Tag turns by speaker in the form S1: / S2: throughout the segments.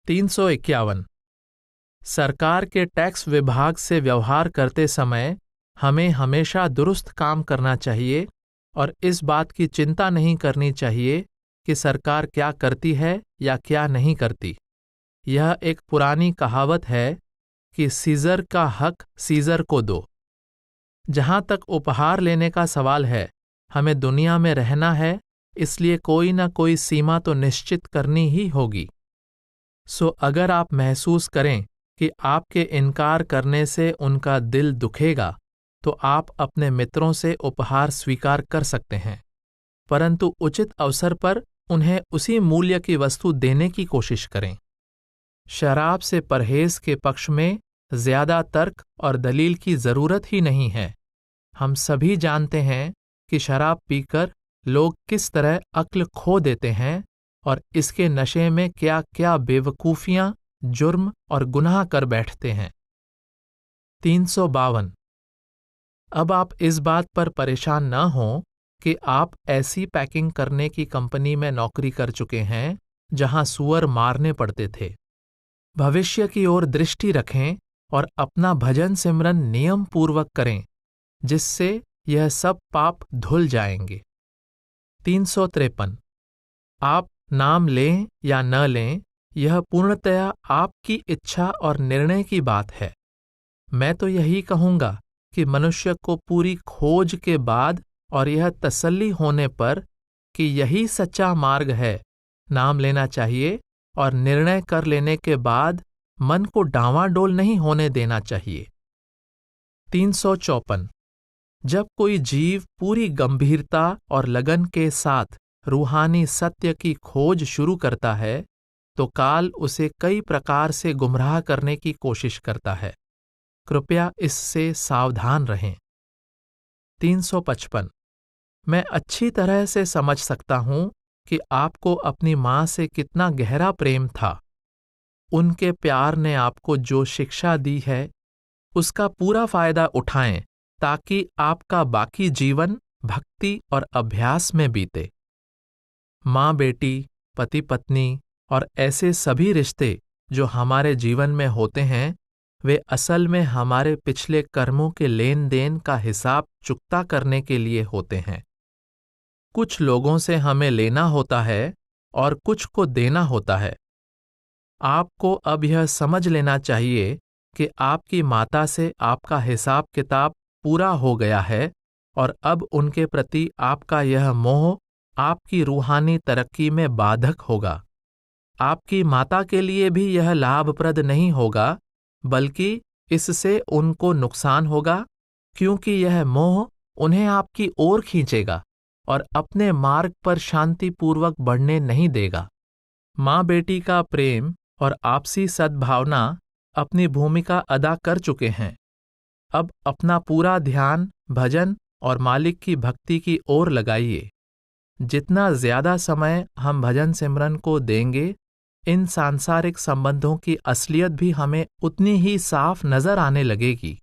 S1: 351। सरकार के टैक्स विभाग से व्यवहार करते समय हमें हमेशा दुरुस्त काम करना चाहिए और इस बात की चिंता नहीं करनी चाहिए कि सरकार क्या करती है या क्या नहीं करती। यह एक पुरानी कहावत है कि सीजर का हक सीजर को दो। जहां तक उपहार लेने का सवाल है, हमें दुनिया में रहना है, इसलिए कोई न कोई सीमा तो निश्चित करनी ही होगी। सो अगर आप महसूस करें कि आपके इनकार करने से उनका दिल दुखेगा, तो आप अपने मित्रों से उपहार स्वीकार कर सकते हैं, परंतु उचित अवसर पर उन्हें उसी मूल्य की वस्तु देने की कोशिश करें। शराब से परहेज के पक्ष में ज्यादा तर्क और दलील की जरूरत ही नहीं है। हम सभी जानते हैं कि शराब पीकर लोग किस तरह अक्ल खो देते हैं और इसके नशे में क्या क्या बेवकूफियां, जुर्म और गुनाह कर बैठते हैं। 352। अब आप इस बात पर परेशान न हों कि आप ऐसी पैकिंग करने की कंपनी में नौकरी कर चुके हैं जहां सुअर मारने पड़ते थे। भविष्य की ओर दृष्टि रखें और अपना भजन सिमरन नियम पूर्वक करें, जिससे यह सब पाप धुल जाएंगे। 353। आप नाम लें या न लें, यह पूर्णतया आपकी इच्छा और निर्णय की बात है। मैं तो यही कहूंगा कि मनुष्य को पूरी खोज के बाद और यह तसल्ली होने पर कि यही सच्चा मार्ग है, नाम लेना चाहिए और निर्णय कर लेने के बाद मन को डांवाडोल नहीं होने देना चाहिए। 354। जब कोई जीव पूरी गंभीरता और लगन के साथ रूहानी सत्य की खोज शुरू करता है, तो काल उसे कई प्रकार से गुमराह करने की कोशिश करता है। कृपया इससे सावधान रहें। 355। मैं अच्छी तरह से समझ सकता हूं कि आपको अपनी मां से कितना गहरा प्रेम था। उनके प्यार ने आपको जो शिक्षा दी है, उसका पूरा फायदा उठाएं ताकि आपका बाकी जीवन भक्ति और अभ्यास में बीते। माँ बेटी, पति पत्नी और ऐसे सभी रिश्ते जो हमारे जीवन में होते हैं, वे असल में हमारे पिछले कर्मों के लेन देन का हिसाब चुकता करने के लिए होते हैं। कुछ लोगों से हमें लेना होता है और कुछ को देना होता है। आपको अब यह समझ लेना चाहिए कि आपकी माता से आपका हिसाब किताब पूरा हो गया है और अब उनके प्रति आपका यह मोह आपकी रूहानी तरक्की में बाधक होगा। आपकी माता के लिए भी यह लाभप्रद नहीं होगा, बल्कि इससे उनको नुकसान होगा, क्योंकि यह मोह उन्हें आपकी ओर खींचेगा और अपने मार्ग पर शांतिपूर्वक बढ़ने नहीं देगा। माँ बेटी का प्रेम और आपसी सद्भावना अपनी भूमिका अदा कर चुके हैं। अब अपना पूरा ध्यान भजन और मालिक की भक्ति की ओर लगाइए। जितना ज्यादा समय हम भजन सिमरन को देंगे, इन सांसारिक संबंधों की असलियत भी हमें उतनी ही साफ नजर आने लगेगी।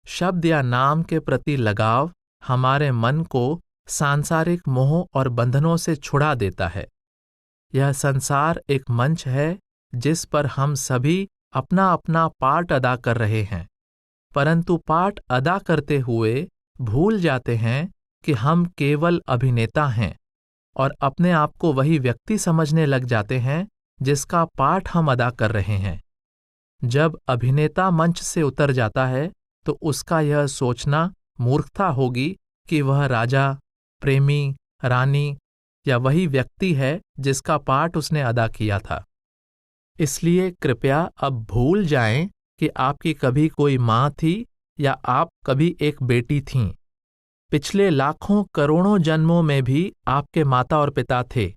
S1: शब्द या नाम के प्रति लगाव हमारे मन को सांसारिक मोह और बंधनों से छुड़ा देता है। यह संसार एक मंच है जिस पर हम सभी अपना अपना पार्ट अदा कर रहे हैं, परंतु पार्ट अदा करते हुए भूल जाते हैं कि हम केवल अभिनेता हैं और अपने आप को वही व्यक्ति समझने लग जाते हैं जिसका पार्ट हम अदा कर रहे हैं। जब अभिनेता मंच से उतर जाता है तो उसका यह सोचना मूर्खता होगी कि वह राजा, प्रेमी, रानी या वही व्यक्ति है जिसका पार्ट उसने अदा किया था। इसलिए कृपया अब भूल जाएं कि आपकी कभी कोई माँ थी या आप कभी एक बेटी थीं। पिछले लाखों करोड़ों जन्मों में भी आपके माता और पिता थे।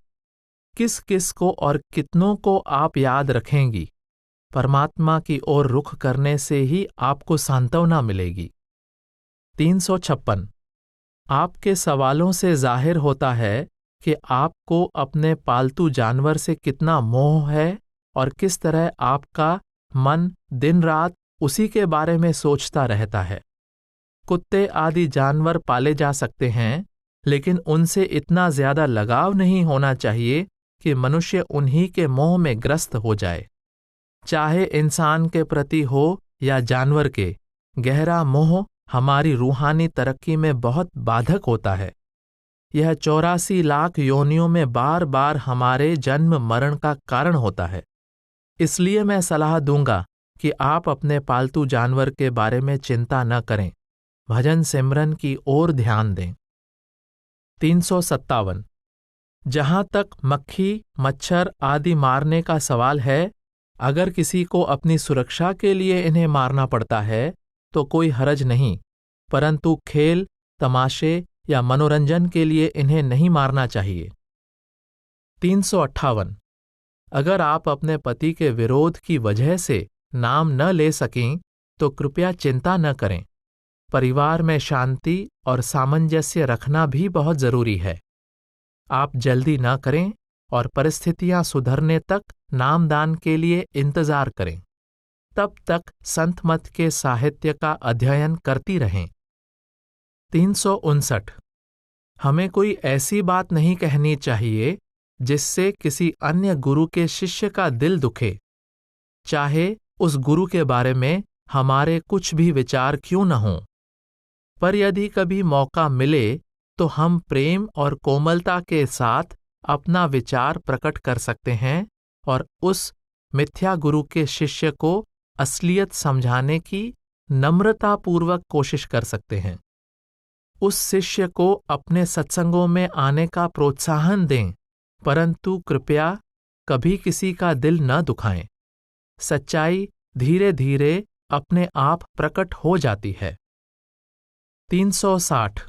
S1: किस किस को और कितनों को आप याद रखेंगी? परमात्मा की ओर रुख करने से ही आपको सांत्वना मिलेगी। 356। आपके सवालों से जाहिर होता है कि आपको अपने पालतू जानवर से कितना मोह है और किस तरह आपका मन दिन रात उसी के बारे में सोचता रहता है। कुत्ते आदि जानवर पाले जा सकते हैं, लेकिन उनसे इतना ज्यादा लगाव नहीं होना चाहिए कि मनुष्य उन्हीं के मोह में ग्रस्त हो जाए। चाहे इंसान के प्रति हो या जानवर के, गहरा मोह हमारी रूहानी तरक्की में बहुत बाधक होता है। यह 84 लाख योनियों में बार बार हमारे जन्म मरण का कारण होता है। इसलिए मैं सलाह दूंगा कि आप अपने पालतू जानवर के बारे में चिंता न करें, भजन सिमरन की ओर ध्यान दें। 357। जहां तक मक्खी, मच्छर आदि मारने का सवाल है, अगर किसी को अपनी सुरक्षा के लिए इन्हें मारना पड़ता है तो कोई हरज नहीं, परंतु खेल, तमाशे या मनोरंजन के लिए इन्हें नहीं मारना चाहिए। 358। अगर आप अपने पति के विरोध की वजह से नाम न ले सकें तो कृपया चिंता न करें। परिवार में शांति और सामंजस्य रखना भी बहुत जरूरी है। आप जल्दी न करें और परिस्थितियां सुधरने तक नामदान के लिए इंतजार करें। तब तक संत मत के साहित्य का अध्ययन करती रहें। 359। हमें कोई ऐसी बात नहीं कहनी चाहिए जिससे किसी अन्य गुरु के शिष्य का दिल दुखे, चाहे उस गुरु के बारे में हमारे कुछ भी विचार क्यों न हों। पर यदि कभी मौका मिले तो हम प्रेम और कोमलता के साथ अपना विचार प्रकट कर सकते हैं और उस मिथ्या गुरु के शिष्य को असलियत समझाने की नम्रतापूर्वक कोशिश कर सकते हैं। उस शिष्य को अपने सत्संगों में आने का प्रोत्साहन दें, परंतु कृपया कभी किसी का दिल न दुखाएं। सच्चाई धीरे धीरे अपने आप प्रकट हो जाती है। 360।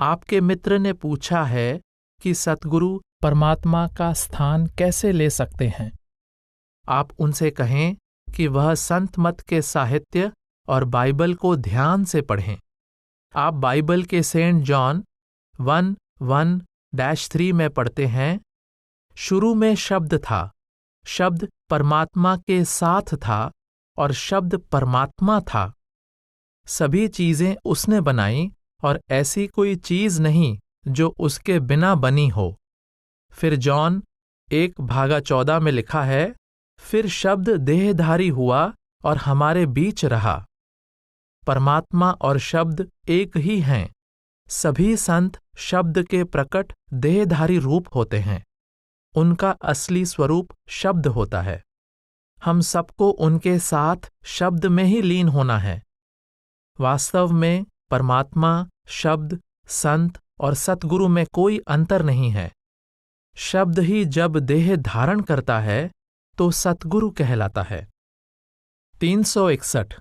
S1: आपके मित्र ने पूछा है कि सतगुरु परमात्मा का स्थान कैसे ले सकते हैं। आप उनसे कहें कि वह संत मत के साहित्य और बाइबल को ध्यान से पढ़ें। आप बाइबल के सेंट जॉन 1:1-3 में पढ़ते हैं, शुरू में शब्द था, शब्द परमात्मा के साथ था और शब्द परमात्मा था। सभी चीजें उसने बनाई और ऐसी कोई चीज नहीं जो उसके बिना बनी हो। फिर जॉन 1:14 में लिखा है, फिर शब्द देहधारी हुआ और हमारे बीच रहा। परमात्मा और शब्द एक ही हैं। सभी संत शब्द के प्रकट देहधारी रूप होते हैं। उनका असली स्वरूप शब्द होता है। हम सबको उनके साथ शब्द में ही लीन होना है। वास्तव में परमात्मा, शब्द, संत और सतगुरु में कोई अंतर नहीं है। शब्द ही जब देह धारण करता है तो सतगुरु कहलाता है। 361।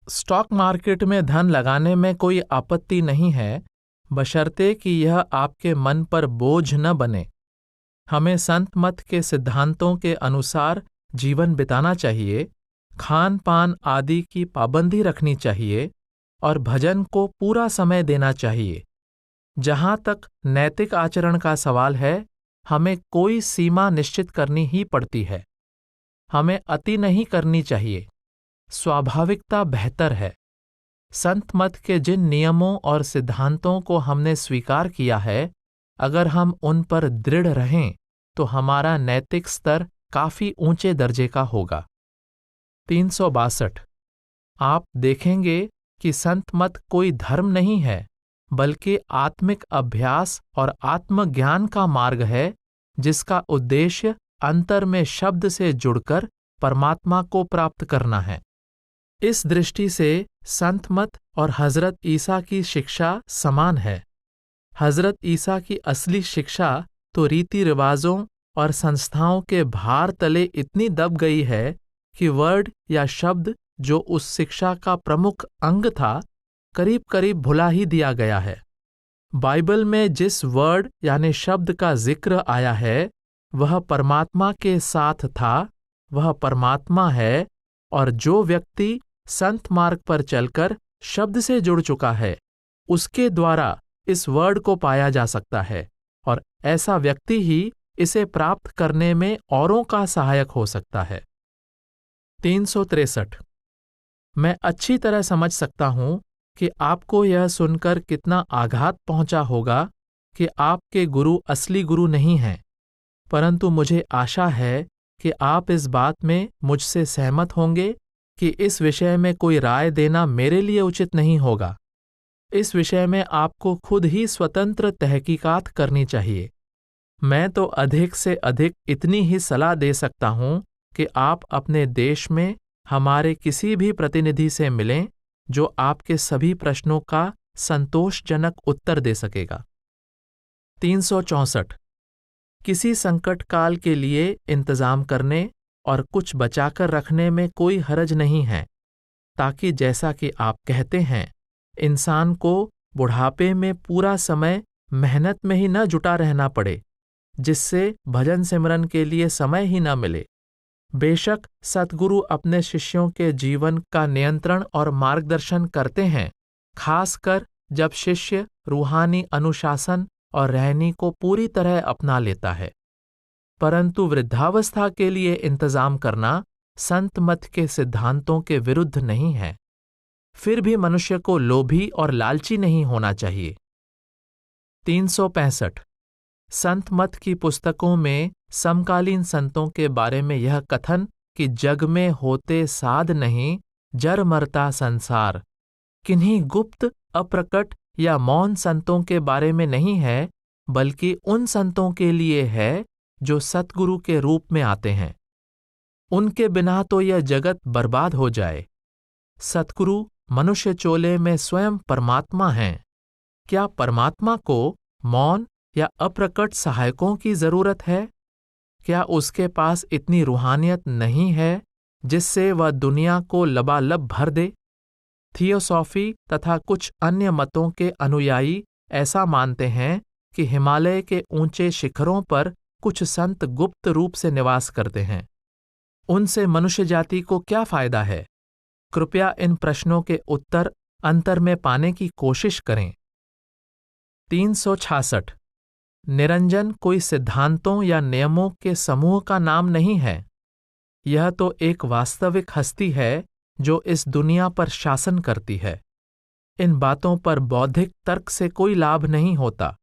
S1: स्टॉक मार्केट में धन लगाने में कोई आपत्ति नहीं है, बशर्ते कि यह आपके मन पर बोझ न बने। हमें संत मत के सिद्धांतों के अनुसार जीवन बिताना चाहिए, खान पान आदि की पाबंदी रखनी चाहिए और भजन को पूरा समय देना चाहिए। जहां तक नैतिक आचरण का सवाल है, हमें कोई सीमा निश्चित करनी ही पड़ती है। हमें अति नहीं करनी चाहिए। स्वाभाविकता बेहतर है। संत मत के जिन नियमों और सिद्धांतों को हमने स्वीकार किया है, अगर हम उन पर दृढ़ रहें तो हमारा नैतिक स्तर काफी ऊंचे दर्जे का होगा। 362। आप देखेंगे कि संत मत कोई धर्म नहीं है, बल्कि आत्मिक अभ्यास और आत्मज्ञान का मार्ग है, जिसका उद्देश्य अंतर में शब्द से जुड़कर परमात्मा को प्राप्त करना है। इस दृष्टि से संत मत और हजरत ईसा की शिक्षा समान है। हजरत ईसा की असली शिक्षा तो रीति रिवाजों और संस्थाओं के भार तले इतनी दब गई है कि वर्ड या शब्द जो उस शिक्षा का प्रमुख अंग था, करीब करीब भुला ही दिया गया है। बाइबल में जिस वर्ड यानी शब्द का जिक्र आया है, वह परमात्मा के साथ था, वह परमात्मा है, और जो व्यक्ति संत मार्ग पर चलकर शब्द से जुड़ चुका है, उसके द्वारा इस वर्ड को पाया जा सकता है, और ऐसा व्यक्ति ही इसे प्राप्त करने में औरों का सहायक हो सकता है। 363। मैं अच्छी तरह समझ सकता हूं कि आपको यह सुनकर कितना आघात पहुंचा होगा कि आपके गुरु असली गुरु नहीं हैं, परंतु मुझे आशा है कि आप इस बात में मुझसे सहमत होंगे कि इस विषय में कोई राय देना मेरे लिए उचित नहीं होगा। इस विषय में आपको खुद ही स्वतंत्र तहकीकात करनी चाहिए। मैं तो अधिक से अधिक इतनी ही सलाह दे सकता हूं कि आप अपने देश में हमारे किसी भी प्रतिनिधि से मिलें जो आपके सभी प्रश्नों का संतोषजनक उत्तर दे सकेगा। 364 किसी संकट काल के लिए इंतजाम करने और कुछ बचाकर रखने में कोई हरज नहीं है, ताकि जैसा कि आप कहते हैं, इंसान को बुढ़ापे में पूरा समय मेहनत में ही न जुटा रहना पड़े, जिससे भजन सिमरन के लिए समय ही न मिले। बेशक सतगुरु अपने शिष्यों के जीवन का नियंत्रण और मार्गदर्शन करते हैं, खासकर जब शिष्य रूहानी अनुशासन और रहनी को पूरी तरह अपना लेता है। परंतु वृद्धावस्था के लिए इंतजाम करना संत मत के सिद्धांतों के विरुद्ध नहीं है। फिर भी मनुष्य को लोभी और लालची नहीं होना चाहिए। 365 संत मत की पुस्तकों में समकालीन संतों के बारे में यह कथन कि जग में होते साध नहीं, जर मरता संसार, किन्हीं गुप्त, अप्रकट या मौन संतों के बारे में नहीं है, बल्कि उन संतों के लिए है जो सतगुरु के रूप में आते हैं। उनके बिना तो यह जगत बर्बाद हो जाए। सतगुरु मनुष्य चोले में स्वयं परमात्मा हैं। क्या परमात्मा को मौन या अप्रकट सहायकों की जरूरत है? क्या उसके पास इतनी रूहानियत नहीं है जिससे वह दुनिया को लबालब भर दे? थियोसॉफी तथा कुछ अन्य मतों के अनुयायी ऐसा मानते हैं कि हिमालय के ऊंचे शिखरों पर कुछ संत गुप्त रूप से निवास करते हैं। उनसे मनुष्य जाति को क्या फायदा है? कृपया इन प्रश्नों के उत्तर अंतर में पाने की कोशिश करें। 366 निरंजन कोई सिद्धांतों या नियमों के समूह का नाम नहीं है। यह तो एक वास्तविक हस्ती है जो इस दुनिया पर शासन करती है। इन बातों पर बौद्धिक तर्क से कोई लाभ नहीं होता।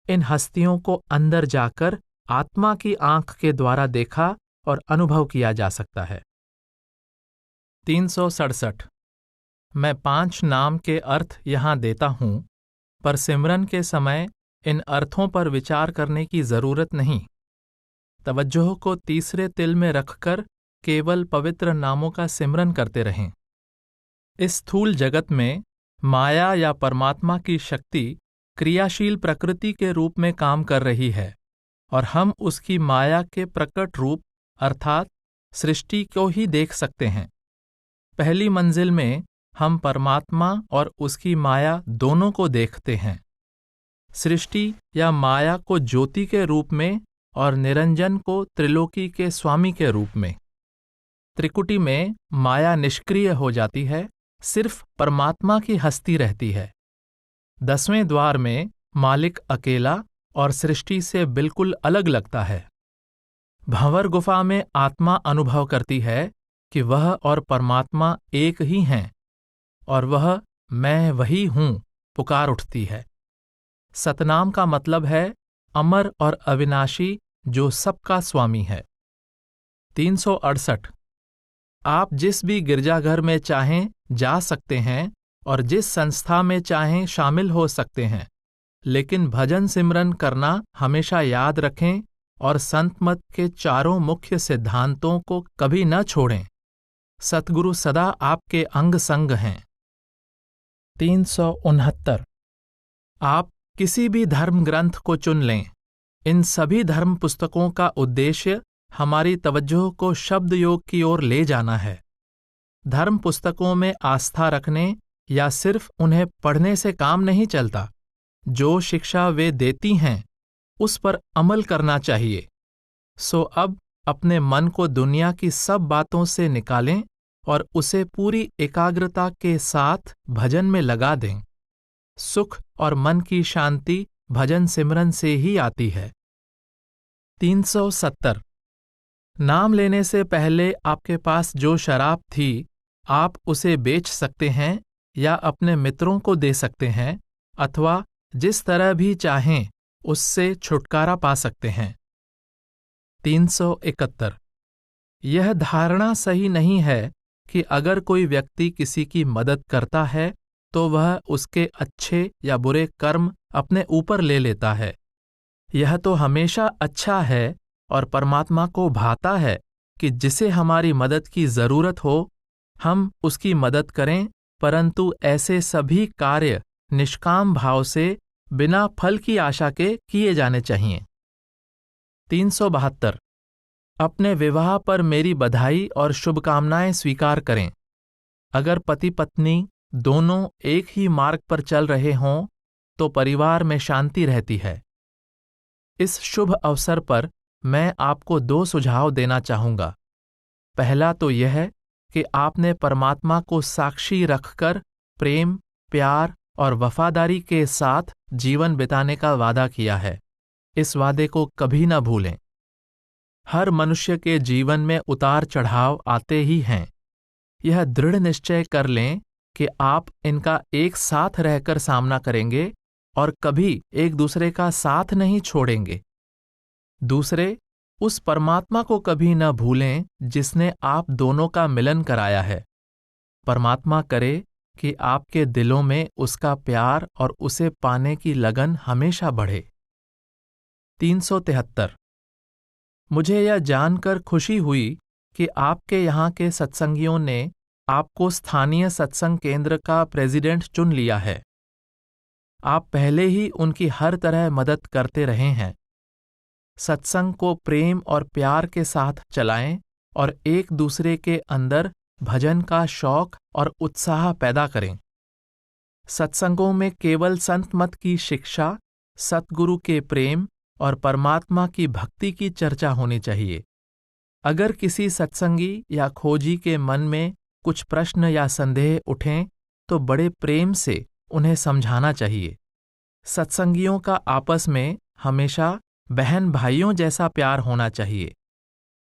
S1: इन हस्तियों को अंदर जाकर आत्मा की आंख के द्वारा देखा और अनुभव किया जा सकता है। 367 मैं 5 नाम के अर्थ यहां देता हूं, पर सिमरन के समय इन अर्थों पर विचार करने की जरूरत नहीं। तवज्जो को तीसरे तिल में रखकर केवल पवित्र नामों का सिमरन करते रहें। इस स्थूल जगत में माया या परमात्मा की शक्ति क्रियाशील प्रकृति के रूप में काम कर रही है और हम उसकी माया के प्रकट रूप अर्थात सृष्टि को ही देख सकते हैं। पहली मंजिल में हम परमात्मा और उसकी माया दोनों को देखते हैं। सृष्टि या माया को ज्योति के रूप में और निरंजन को त्रिलोकी के स्वामी के रूप में। त्रिकुटी में माया निष्क्रिय हो जाती है, सिर्फ परमात्मा की हस्ती रहती है। 10वें द्वार में मालिक अकेला और सृष्टि से बिल्कुल अलग लगता है। भंवर गुफा में आत्मा अनुभव करती है कि वह और परमात्मा एक ही हैं और वह मैं वही हूं पुकार उठती है। सतनाम का मतलब है अमर और अविनाशी जो सबका स्वामी है। 368 आप जिस भी गिरजाघर में चाहें जा सकते हैं और जिस संस्था में चाहें शामिल हो सकते हैं, लेकिन भजन सिमरन करना हमेशा याद रखें और संत मत के चारों मुख्य सिद्धांतों को कभी न छोड़ें। सतगुरु सदा आपके अंग संग हैं। 369 आप किसी भी धर्म ग्रंथ को चुन लें। इन सभी धर्म पुस्तकों का उद्देश्य हमारी तवज्जो को शब्द योग की ओर ले जाना है। धर्म पुस्तकों में आस्था रखने या सिर्फ उन्हें पढ़ने से काम नहीं चलता। जो शिक्षा वे देती हैं उस पर अमल करना चाहिए। सो अब अपने मन को दुनिया की सब बातों से निकालें और उसे पूरी एकाग्रता के साथ भजन में लगा दें। सुख और मन की शांति भजन सिमरन से ही आती है। 370 नाम लेने से पहले आपके पास जो शराब थी, आप उसे बेच सकते हैं या अपने मित्रों को दे सकते हैं, अथवा जिस तरह भी चाहें उससे छुटकारा पा सकते हैं। 371 यह धारणा सही नहीं है कि अगर कोई व्यक्ति किसी की मदद करता है तो वह उसके अच्छे या बुरे कर्म अपने ऊपर ले लेता है। यह तो हमेशा अच्छा है और परमात्मा को भाता है कि जिसे हमारी मदद की जरूरत हो हम उसकी मदद करें, परंतु ऐसे सभी कार्य निष्काम भाव से बिना फल की आशा के किए जाने चाहिए। 372 अपने विवाह पर मेरी बधाई और शुभकामनाएं स्वीकार करें। अगर पति पत्नी दोनों एक ही मार्ग पर चल रहे हों तो परिवार में शांति रहती है। इस शुभ अवसर पर मैं आपको 2 सुझाव देना चाहूंगा। पहला तो यह कि आपने परमात्मा को साक्षी रखकर प्रेम, प्यार और वफादारी के साथ जीवन बिताने का वादा किया है। इस वादे को कभी न भूलें। हर मनुष्य के जीवन में उतार चढ़ाव आते ही हैं। यह दृढ़ निश्चय कर लें कि आप इनका एक साथ रहकर सामना करेंगे और कभी एक दूसरे का साथ नहीं छोड़ेंगे। दूसरे, उस परमात्मा को कभी न भूलें जिसने आप दोनों का मिलन कराया है। परमात्मा करे कि आपके दिलों में उसका प्यार और उसे पाने की लगन हमेशा बढ़े। 373 मुझे यह जानकर खुशी हुई कि आपके यहाँ के सत्संगियों ने आपको स्थानीय सत्संग केंद्र का प्रेसिडेंट चुन लिया है। आप पहले ही उनकी हर तरह मदद करते रहे हैं। सत्संग को प्रेम और प्यार के साथ चलाएं और एक दूसरे के अंदर भजन का शौक और उत्साह पैदा करें। सत्संगों में केवल संत मत की शिक्षा, सतगुरु के प्रेम और परमात्मा की भक्ति की चर्चा होनी चाहिए। अगर किसी सत्संगी या खोजी के मन में कुछ प्रश्न या संदेह उठें तो बड़े प्रेम से उन्हें समझाना चाहिए। सत्संगियों का आपस में हमेशा बहन भाइयों जैसा प्यार होना चाहिए।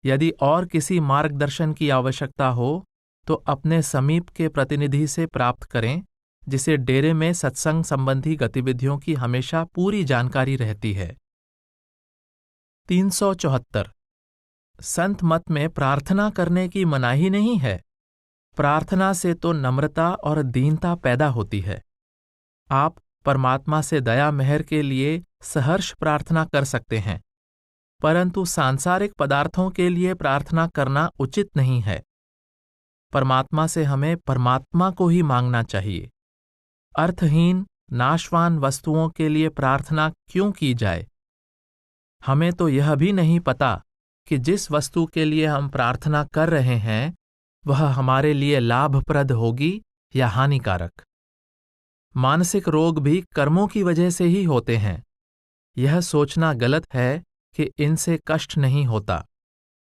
S1: यदि और किसी मार्गदर्शन की आवश्यकता हो तो अपने समीप के प्रतिनिधि से प्राप्त करें, जिसे डेरे में सत्संग संबंधी गतिविधियों की हमेशा पूरी जानकारी रहती है। 374 संत मत में प्रार्थना करने की मनाही नहीं है। प्रार्थना से तो नम्रता और दीनता पैदा होती है। आप परमात्मा से दया मेहर के लिए सहर्ष प्रार्थना कर सकते हैं, परंतु सांसारिक पदार्थों के लिए प्रार्थना करना उचित नहीं है। परमात्मा से हमें परमात्मा को ही मांगना चाहिए। अर्थहीन, नाशवान वस्तुओं के लिए प्रार्थना क्यों की जाए? हमें तो यह भी नहीं पता कि जिस वस्तु के लिए हम प्रार्थना कर रहे हैं वह हमारे लिए लाभप्रद होगी या हानिकारक। मानसिक रोग भी कर्मों की वजह से ही होते हैं। यह सोचना गलत है कि इनसे कष्ट नहीं होता।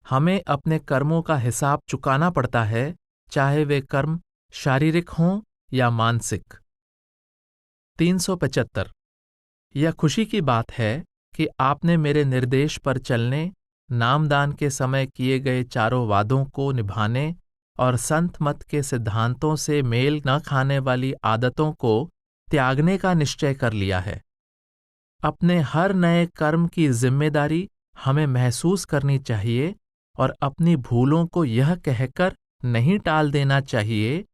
S1: हमें अपने कर्मों का हिसाब चुकाना पड़ता है, चाहे वे कर्म शारीरिक हों या मानसिक। 375 यह खुशी की बात है कि आपने मेरे निर्देश पर चलने, नामदान के समय किए गए चारों वादों को निभाने और संत मत के सिद्धांतों से मेल न खाने वाली आदतों को त्यागने का निश्चय कर लिया है। अपने हर नए कर्म की जिम्मेदारी हमें महसूस करनी चाहिए और अपनी भूलों को यह कहकर नहीं टाल देना चाहिए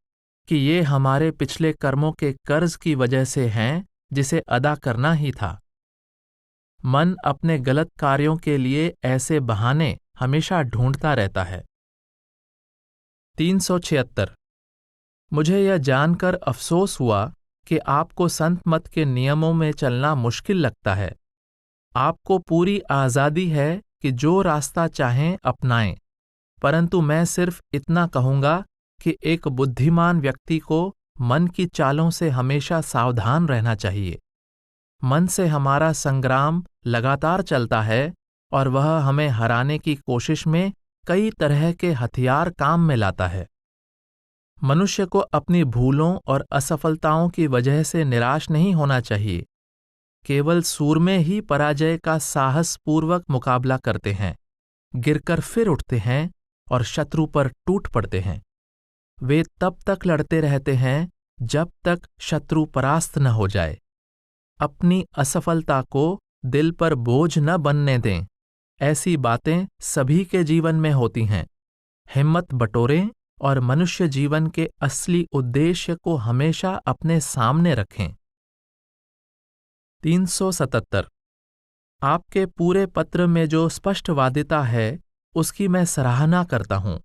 S1: कि ये हमारे पिछले कर्मों के कर्ज की वजह से हैं, जिसे अदा करना ही था। मन अपने गलत कार्यों के लिए ऐसे बहाने हमेशा ढूंढता रहता है। 376 मुझे यह जानकर अफसोस हुआ कि आपको संत मत के नियमों में चलना मुश्किल लगता है। आपको पूरी आज़ादी है कि जो रास्ता चाहें अपनाएं, परंतु मैं सिर्फ इतना कहूंगा कि एक बुद्धिमान व्यक्ति को मन की चालों से हमेशा सावधान रहना चाहिए। मन से हमारा संग्राम लगातार चलता है और वह हमें हराने की कोशिश में कई तरह के हथियार काम में लाता है। मनुष्य को अपनी भूलों और असफलताओं की वजह से निराश नहीं होना चाहिए। केवल सूरमे ही पराजय का साहसपूर्वक मुकाबला करते हैं, गिरकर फिर उठते हैं और शत्रु पर टूट पड़ते हैं। वे तब तक लड़ते रहते हैं जब तक शत्रु परास्त न हो जाए। अपनी असफलता को दिल पर बोझ न बनने दें। ऐसी बातें सभी के जीवन में होती हैं, हिम्मत बटोरें और मनुष्य जीवन के असली उद्देश्य को हमेशा अपने सामने रखें। 377। आपके पूरे पत्र में जो स्पष्टवादिता है उसकी मैं सराहना करता हूं,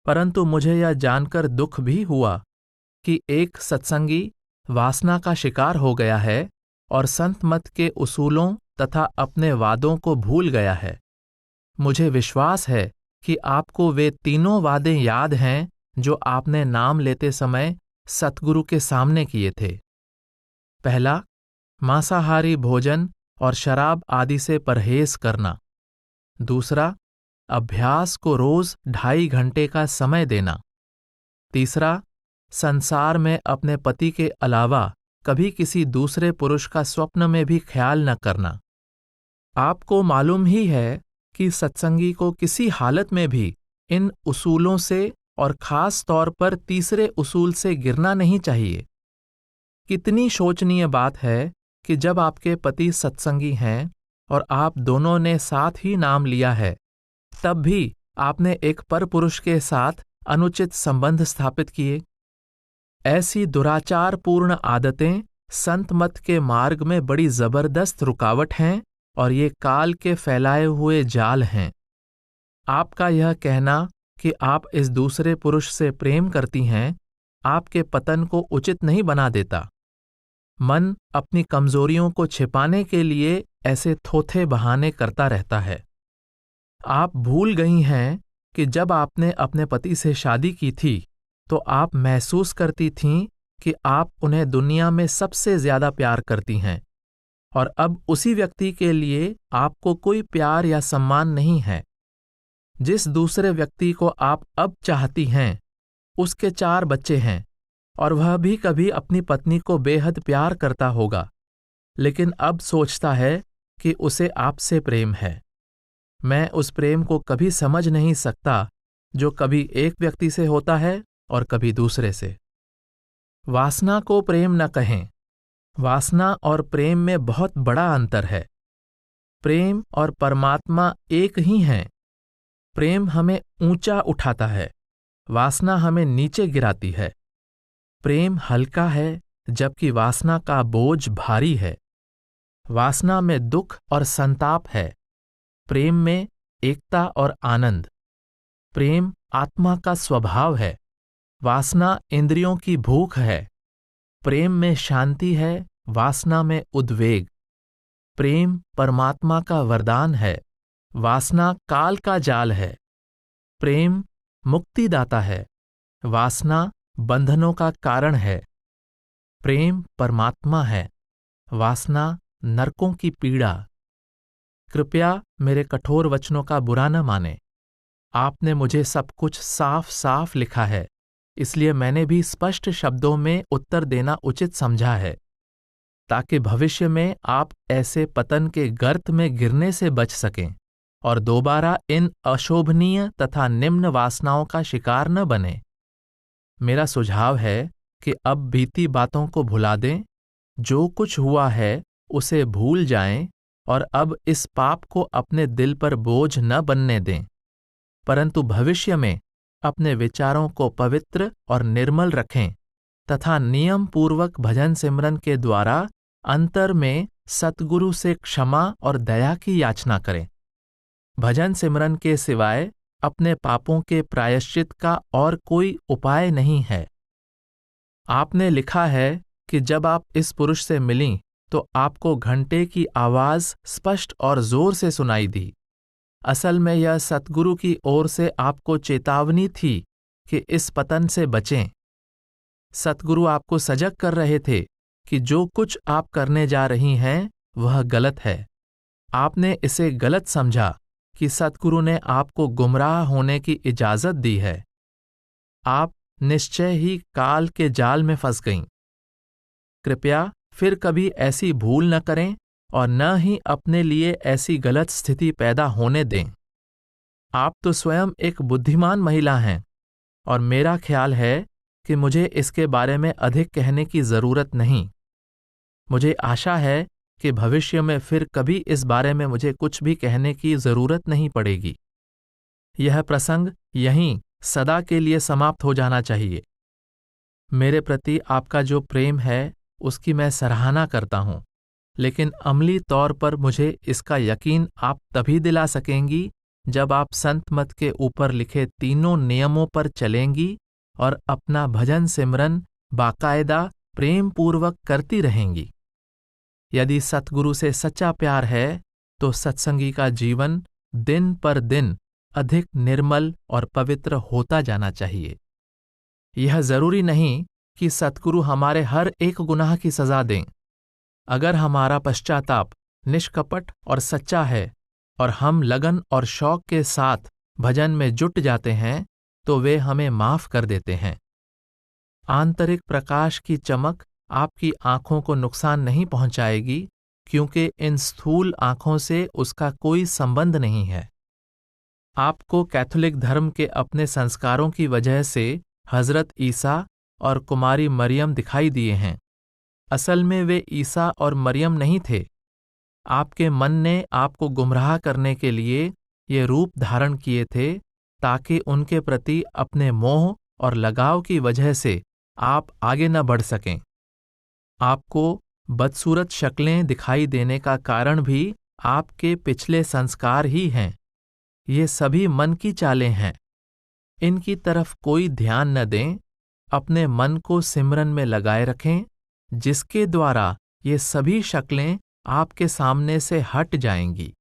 S1: परंतु मुझे यह जानकर दुख भी हुआ कि एक सत्संगी वासना का शिकार हो गया है और संत मत के उसूलों तथा अपने वादों को भूल गया है। मुझे विश्वास है कि आपको वे तीनों वादे याद हैं जो आपने नाम लेते समय सतगुरु के सामने किए थे। पहला, मांसाहारी भोजन और शराब आदि से परहेज करना। दूसरा, अभ्यास को रोज 2.5 घंटे का समय देना। तीसरा, संसार में अपने पति के अलावा कभी किसी दूसरे पुरुष का स्वप्न में भी ख्याल न करना। आपको मालूम ही है कि सत्संगी को किसी हालत में भी इन उसूलों से और खास तौर पर तीसरे उसूल से गिरना नहीं चाहिए। कितनी शोचनीय बात है कि जब आपके पति सत्संगी हैं और आप दोनों ने साथ ही नाम लिया है, तब भी आपने एक परपुरुष के साथ अनुचित संबंध स्थापित किए। ऐसी दुराचारपूर्ण आदतें संत मत के मार्ग में बड़ी जबरदस्त रुकावट हैं और ये काल के फैलाए हुए जाल हैं। आपका यह कहना कि आप इस दूसरे पुरुष से प्रेम करती हैं, आपके पतन को उचित नहीं बना देता। मन अपनी कमजोरियों को छिपाने के लिए ऐसे थोथे बहाने करता रहता है। आप भूल गई हैं कि जब आपने अपने पति से शादी की थी तो आप महसूस करती थीं कि आप उन्हें दुनिया में सबसे ज्यादा प्यार करती हैं, और अब उसी व्यक्ति के लिए आपको कोई प्यार या सम्मान नहीं है। जिस दूसरे व्यक्ति को आप अब चाहती हैं, उसके 4 बच्चे हैं और वह भी कभी अपनी पत्नी को बेहद प्यार करता होगा, लेकिन अब सोचता है कि उसे आपसे प्रेम है। मैं उस प्रेम को कभी समझ नहीं सकता जो कभी एक व्यक्ति से होता है और कभी दूसरे से। वासना को प्रेम न कहें। वासना और प्रेम में बहुत बड़ा अंतर है। प्रेम और परमात्मा एक ही हैं। प्रेम हमें ऊंचा उठाता है, वासना हमें नीचे गिराती है। प्रेम हल्का है जबकि वासना का बोझ भारी है। वासना में दुख और संताप है, प्रेम में एकता और आनंद। प्रेम आत्मा का स्वभाव है, वासना इंद्रियों की भूख है। प्रेम में शांति है, वासना में उद्वेग। प्रेम परमात्मा का वरदान है, वासना काल का जाल है। प्रेम मुक्तिदाता है, वासना बंधनों का कारण है। प्रेम परमात्मा है, वासना नरकों की पीड़ा। कृपया मेरे कठोर वचनों का बुरा न माने। आपने मुझे सब कुछ साफ साफ लिखा है, इसलिए मैंने भी स्पष्ट शब्दों में उत्तर देना उचित समझा है, ताकि भविष्य में आप ऐसे पतन के गर्त में गिरने से बच सकें और दोबारा इन अशोभनीय तथा निम्न वासनाओं का शिकार न बने। मेरा सुझाव है कि अब बीती बातों को भुला दें, जो कुछ हुआ है उसे भूल जाएं और अब इस पाप को अपने दिल पर बोझ न बनने दें, परंतु भविष्य में अपने विचारों को पवित्र और निर्मल रखें तथा नियम पूर्वक भजन सिमरन के द्वारा अंतर में सतगुरु से क्षमा और दया की याचना करें। भजन सिमरन के सिवाय अपने पापों के प्रायश्चित का और कोई उपाय नहीं है। आपने लिखा है कि जब आप इस पुरुष से मिलीं तो आपको घंटे की आवाज स्पष्ट और जोर से सुनाई दी। असल में यह सतगुरु की ओर से आपको चेतावनी थी कि इस पतन से बचें। सतगुरु आपको सजग कर रहे थे कि जो कुछ आप करने जा रही हैं वह गलत है। आपने इसे गलत समझा कि सतगुरु ने आपको गुमराह होने की इजाजत दी है। आप निश्चय ही काल के जाल में फंस गईं। कृपया फिर कभी ऐसी भूल न करें और न ही अपने लिए ऐसी गलत स्थिति पैदा होने दें। आप तो स्वयं एक बुद्धिमान महिला हैं और मेरा ख्याल है कि मुझे इसके बारे में अधिक कहने की जरूरत नहीं। मुझे आशा है कि भविष्य में फिर कभी इस बारे में मुझे कुछ भी कहने की जरूरत नहीं पड़ेगी। यह प्रसंग यहीं सदा के लिए समाप्त हो जाना चाहिए। मेरे प्रति आपका जो प्रेम है उसकी मैं सराहना करता हूँ, लेकिन अमली तौर पर मुझे इसका यकीन आप तभी दिला सकेंगी जब आप संत मत के ऊपर लिखे तीनों नियमों पर चलेंगी और अपना भजन सिमरन बाकायदा प्रेम पूर्वक करती रहेंगी। यदि सतगुरु से सच्चा प्यार है तो सत्संगी का जीवन दिन पर दिन अधिक निर्मल और पवित्र होता जाना चाहिए। यह जरूरी नहीं कि सतगुरु हमारे हर एक गुनाह की सजा दें। अगर हमारा पश्चाताप निष्कपट और सच्चा है और हम लगन और शौक के साथ भजन में जुट जाते हैं तो वे हमें माफ कर देते हैं। आंतरिक प्रकाश की चमक आपकी आंखों को नुकसान नहीं पहुंचाएगी, क्योंकि इन स्थूल आंखों से उसका कोई संबंध नहीं है। आपको कैथोलिक धर्म के अपने संस्कारों की वजह से हजरत ईसा और कुमारी मरियम दिखाई दिए हैं। असल में वे ईसा और मरियम नहीं थे। आपके मन ने आपको गुमराह करने के लिए ये रूप धारण किए थे, ताकि उनके प्रति अपने मोह और लगाव की वजह से आप आगे न बढ़ सकें। आपको बदसूरत शक्लें दिखाई देने का कारण भी आपके पिछले संस्कार ही हैं। ये सभी मन की चालें हैं। इनकी तरफ कोई ध्यान न दें। अपने मन को सिमरन में लगाए रखें, जिसके द्वारा ये सभी शक्लें आपके सामने से हट जाएंगी।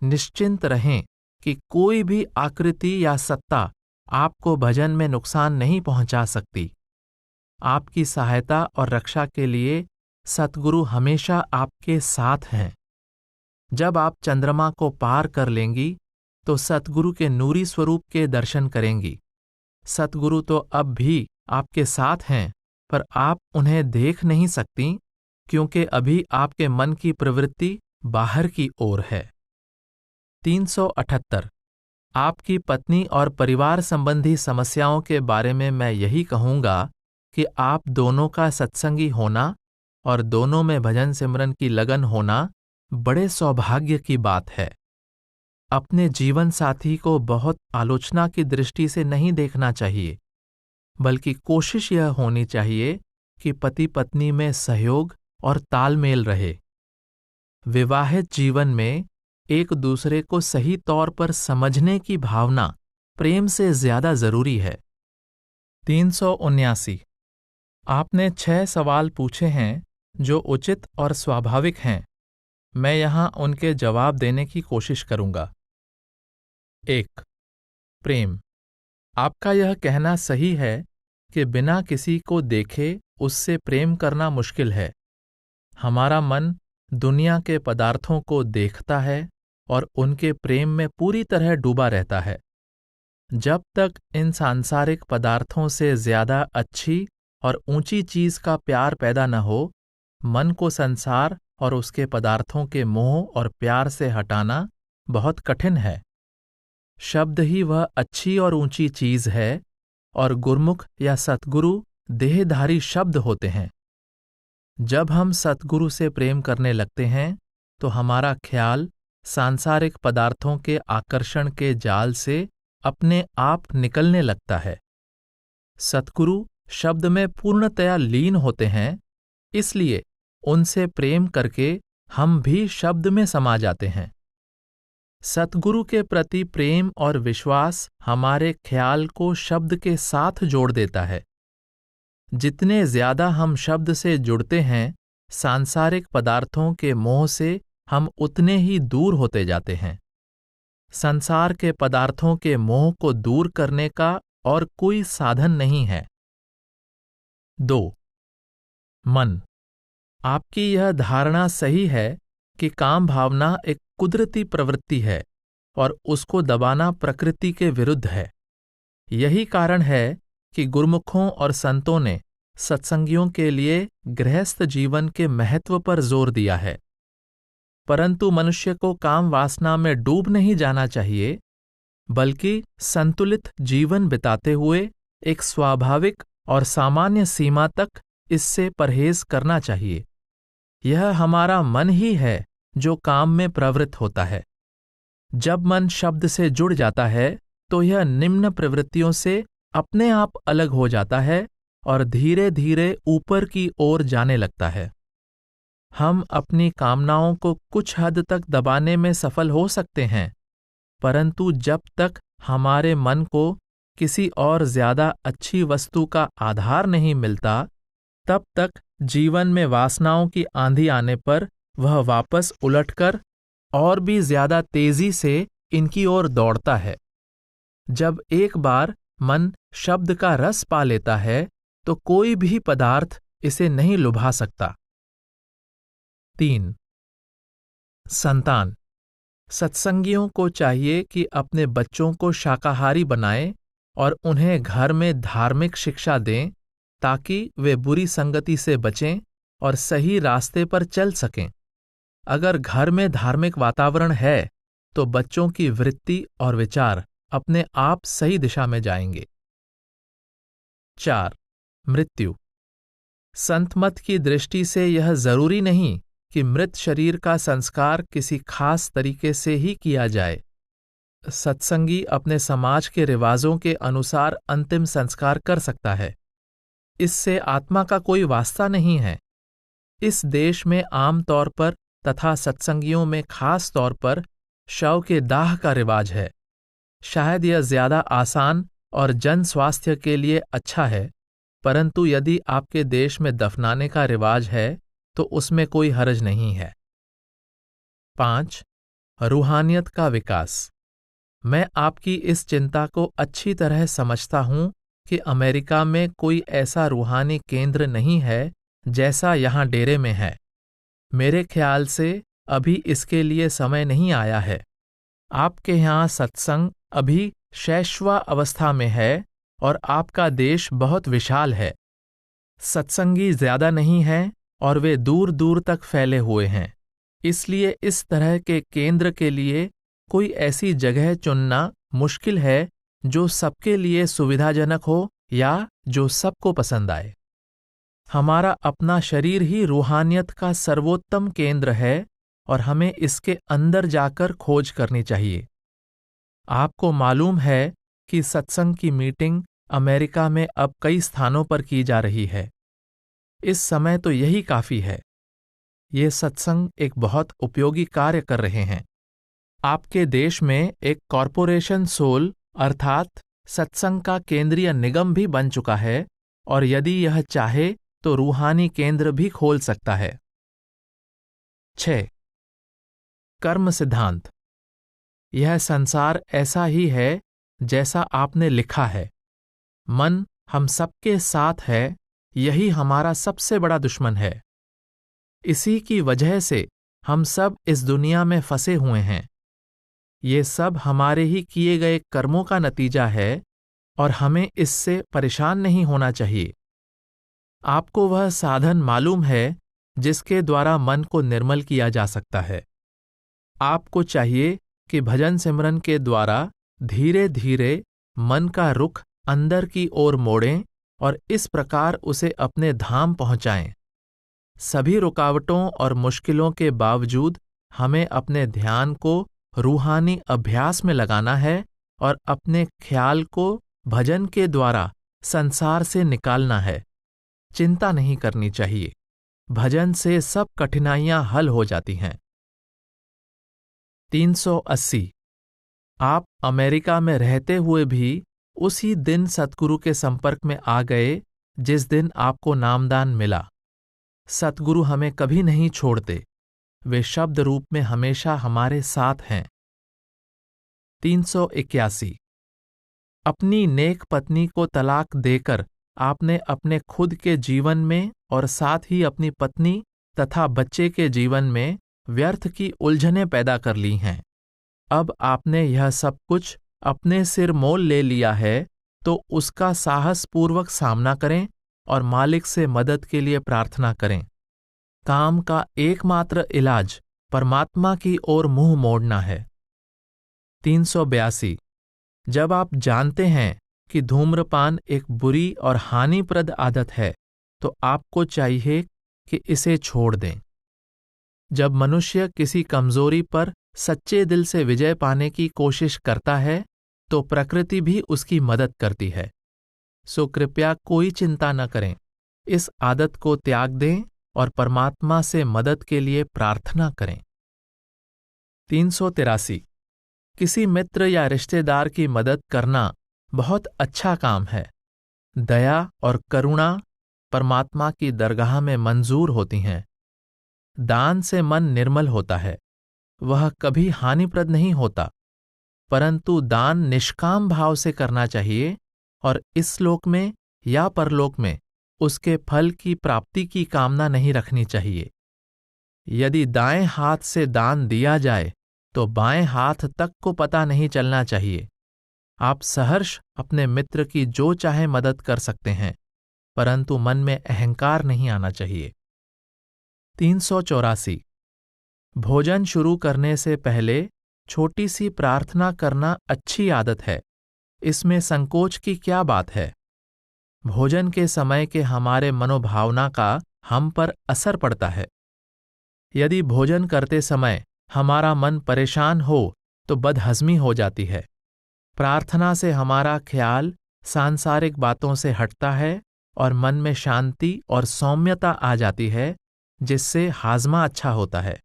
S1: निश्चिंत रहें कि कोई भी आकृति या सत्ता आपको भजन में नुकसान नहीं पहुंचा सकती। आपकी सहायता और रक्षा के लिए सतगुरु हमेशा आपके साथ हैं। जब आप चंद्रमा को पार कर लेंगी तो सतगुरु के नूरी स्वरूप के दर्शन करेंगी। सतगुरु तो अब भी आपके साथ हैं, पर आप उन्हें देख नहीं सकती, क्योंकि अभी आपके मन की प्रवृत्ति बाहर की ओर है। 378। आपकी पत्नी और परिवार संबंधी समस्याओं के बारे में मैं यही कहूँगा कि आप दोनों का सत्संगी होना और दोनों में भजन सिमरन की लगन होना बड़े सौभाग्य की बात है। अपने जीवन साथी को बहुत आलोचना की दृष्टि से नहीं देखना चाहिए, बल्कि कोशिश यह होनी चाहिए कि पति पत्नी में सहयोग और तालमेल रहे। विवाहित जीवन में एक दूसरे को सही तौर पर समझने की भावना प्रेम से ज्यादा जरूरी है। 379। आपने 6 सवाल पूछे हैं जो उचित और स्वाभाविक हैं। मैं यहां उनके जवाब देने की कोशिश करूंगा। 1. प्रेम। आपका यह कहना सही है कि बिना किसी को देखे उससे प्रेम करना मुश्किल है। हमारा मन दुनिया के पदार्थों को देखता है और उनके प्रेम में पूरी तरह डूबा रहता है। जब तक इन सांसारिक पदार्थों से ज्यादा अच्छी और ऊंची चीज का प्यार पैदा न हो, मन को संसार और उसके पदार्थों के मोह और प्यार से हटाना बहुत कठिन है। शब्द ही वह अच्छी और ऊंची चीज है, और गुरमुख या सतगुरु देहधारी शब्द होते हैं। जब हम सतगुरु से प्रेम करने लगते हैं तो हमारा ख्याल सांसारिक पदार्थों के आकर्षण के जाल से अपने आप निकलने लगता है। सतगुरु शब्द में पूर्णतया लीन होते हैं, इसलिए उनसे प्रेम करके हम भी शब्द में समा जाते हैं। सतगुरु के प्रति प्रेम और विश्वास हमारे ख्याल को शब्द के साथ जोड़ देता है। जितने ज्यादा हम शब्द से जुड़ते हैं, सांसारिक पदार्थों के मोह से हम उतने ही दूर होते जाते हैं। संसार के पदार्थों के मोह को दूर करने का और कोई साधन नहीं है। 2. मन। आपकी यह धारणा सही है कि काम भावना एक कुदरती प्रवृत्ति है और उसको दबाना प्रकृति के विरुद्ध है। यही कारण है कि गुरुमुखों और संतों ने सत्संगियों के लिए गृहस्थ जीवन के महत्व पर जोर दिया है। परंतु मनुष्य को काम वासना में डूब नहीं जाना चाहिए, बल्कि संतुलित जीवन बिताते हुए एक स्वाभाविक और सामान्य सीमा तक इससे परहेज करना चाहिए। यह हमारा मन ही है जो काम में प्रवृत्त होता है। जब मन शब्द से जुड़ जाता है तो यह निम्न प्रवृत्तियों से अपने आप अलग हो जाता है और धीरे धीरे ऊपर की ओर जाने लगता है। हम अपनी कामनाओं को कुछ हद तक दबाने में सफल हो सकते हैं, परंतु जब तक हमारे मन को किसी और ज्यादा अच्छी वस्तु का आधार नहीं मिलता, तब तक जीवन में वासनाओं की आंधी आने पर वह वापस उलटकर और भी ज्यादा तेजी से इनकी ओर दौड़ता है। जब एक बार मन शब्द का रस पा लेता है तो कोई भी पदार्थ इसे नहीं लुभा सकता। 3. संतान। सत्संगियों को चाहिए कि अपने बच्चों को शाकाहारी बनाएं और उन्हें घर में धार्मिक शिक्षा दें ताकि वे बुरी संगति से बचें और सही रास्ते पर चल सकें। अगर घर में धार्मिक वातावरण है तो बच्चों की वृत्ति और विचार अपने आप सही दिशा में जाएंगे। 4. मृत्यु। संत मत की दृष्टि से यह जरूरी नहीं कि मृत शरीर का संस्कार किसी खास तरीके से ही किया जाए। सत्संगी अपने समाज के रिवाजों के अनुसार अंतिम संस्कार कर सकता है। इससे आत्मा का कोई वास्ता नहीं है। इस देश में आम तौर पर तथा सत्संगियों में खास तौर पर शव के दाह का रिवाज है। शायद यह ज्यादा आसान और जन स्वास्थ्य के लिए अच्छा है, परंतु यदि आपके देश में दफनाने का रिवाज है तो उसमें कोई हर्ज नहीं है। 5. रूहानियत का विकास। मैं आपकी इस चिंता को अच्छी तरह समझता हूं कि अमेरिका में कोई ऐसा रूहानी केंद्र नहीं है जैसा यहां डेरे में है। मेरे ख्याल से अभी इसके लिए समय नहीं आया है। आपके यहाँ सत्संग अभी शैशवा अवस्था में है और आपका देश बहुत विशाल है। सत्संगी ज्यादा नहीं हैं और वे दूर दूर तक फैले हुए हैं। इसलिए इस तरह के केंद्र के लिए कोई ऐसी जगह चुनना मुश्किल है जो सबके लिए सुविधाजनक हो या जो सबको पसंद आए। हमारा अपना शरीर ही रूहानियत का सर्वोत्तम केंद्र है और हमें इसके अंदर जाकर खोज करनी चाहिए। आपको मालूम है कि सत्संग की मीटिंग अमेरिका में अब कई स्थानों पर की जा रही है। इस समय तो यही काफी है। ये सत्संग एक बहुत उपयोगी कार्य कर रहे हैं। आपके देश में एक कॉरपोरेशन सोल अर्थात सत्संग का केंद्रीय निगम भी बन चुका है और यदि यह चाहे तो रूहानी केंद्र भी खोल सकता है। 6. कर्म सिद्धांत। यह संसार ऐसा ही है जैसा आपने लिखा है। मन हम सबके साथ है, यही हमारा सबसे बड़ा दुश्मन है। इसी की वजह से हम सब इस दुनिया में फंसे हुए हैं। ये सब हमारे ही किए गए कर्मों का नतीजा है और हमें इससे परेशान नहीं होना चाहिए। आपको वह साधन मालूम है जिसके द्वारा मन को निर्मल किया जा सकता है। आपको चाहिए कि भजन सिमरन के द्वारा धीरे धीरे मन का रुख अंदर की ओर मोड़ें और इस प्रकार उसे अपने धाम पहुंचाएं। सभी रुकावटों और मुश्किलों के बावजूद हमें अपने ध्यान को रूहानी अभ्यास में लगाना है और अपने ख्याल को भजन के द्वारा संसार से निकालना है। चिंता नहीं करनी चाहिए। भजन से सब कठिनाइयां हल हो जाती हैं। 380. आप अमेरिका में रहते हुए भी उसी दिन सतगुरु के संपर्क में आ गए जिस दिन आपको नामदान मिला। सतगुरु हमें कभी नहीं छोड़ते, वे शब्द रूप में हमेशा हमारे साथ हैं। 381. अपनी नेक पत्नी को तलाक देकर आपने अपने खुद के जीवन में और साथ ही अपनी पत्नी तथा बच्चे के जीवन में व्यर्थ की उलझनें पैदा कर ली हैं। अब आपने यह सब कुछ अपने सिर मोल ले लिया है तो उसका साहसपूर्वक सामना करें और मालिक से मदद के लिए प्रार्थना करें। काम का एकमात्र इलाज परमात्मा की ओर मुंह मोड़ना है। 382. जब आप जानते हैं कि धूम्रपान एक बुरी और हानिप्रद आदत है तो आपको चाहिए कि इसे छोड़ दें। जब मनुष्य किसी कमजोरी पर सच्चे दिल से विजय पाने की कोशिश करता है तो प्रकृति भी उसकी मदद करती है। सो कृपया कोई चिंता न करें, इस आदत को त्याग दें और परमात्मा से मदद के लिए प्रार्थना करें। 383 किसी मित्र या रिश्तेदार की मदद करना बहुत अच्छा काम है। दया और करुणा परमात्मा की दरगाह में मंजूर होती हैं। दान से मन निर्मल होता है, वह कभी हानिप्रद नहीं होता, परंतु दान निष्काम भाव से करना चाहिए और इस लोक में या परलोक में उसके फल की प्राप्ति की कामना नहीं रखनी चाहिए। यदि दाएं हाथ से दान दिया जाए तो बाएं हाथ तक को पता नहीं चलना चाहिए। आप सहर्ष अपने मित्र की जो चाहे मदद कर सकते हैं, परंतु मन में अहंकार नहीं आना चाहिए। 384 भोजन शुरू करने से पहले छोटी सी प्रार्थना करना अच्छी आदत है। इसमें संकोच की क्या बात है? भोजन के समय के हमारे मनोभावना का हम पर असर पड़ता है। यदि भोजन करते समय हमारा मन परेशान हो तो बदहज़मी हो जाती है। प्रार्थना से हमारा ख्याल सांसारिक बातों से हटता है और मन में शांति और सौम्यता आ जाती है, जिससे हाजमा अच्छा होता है।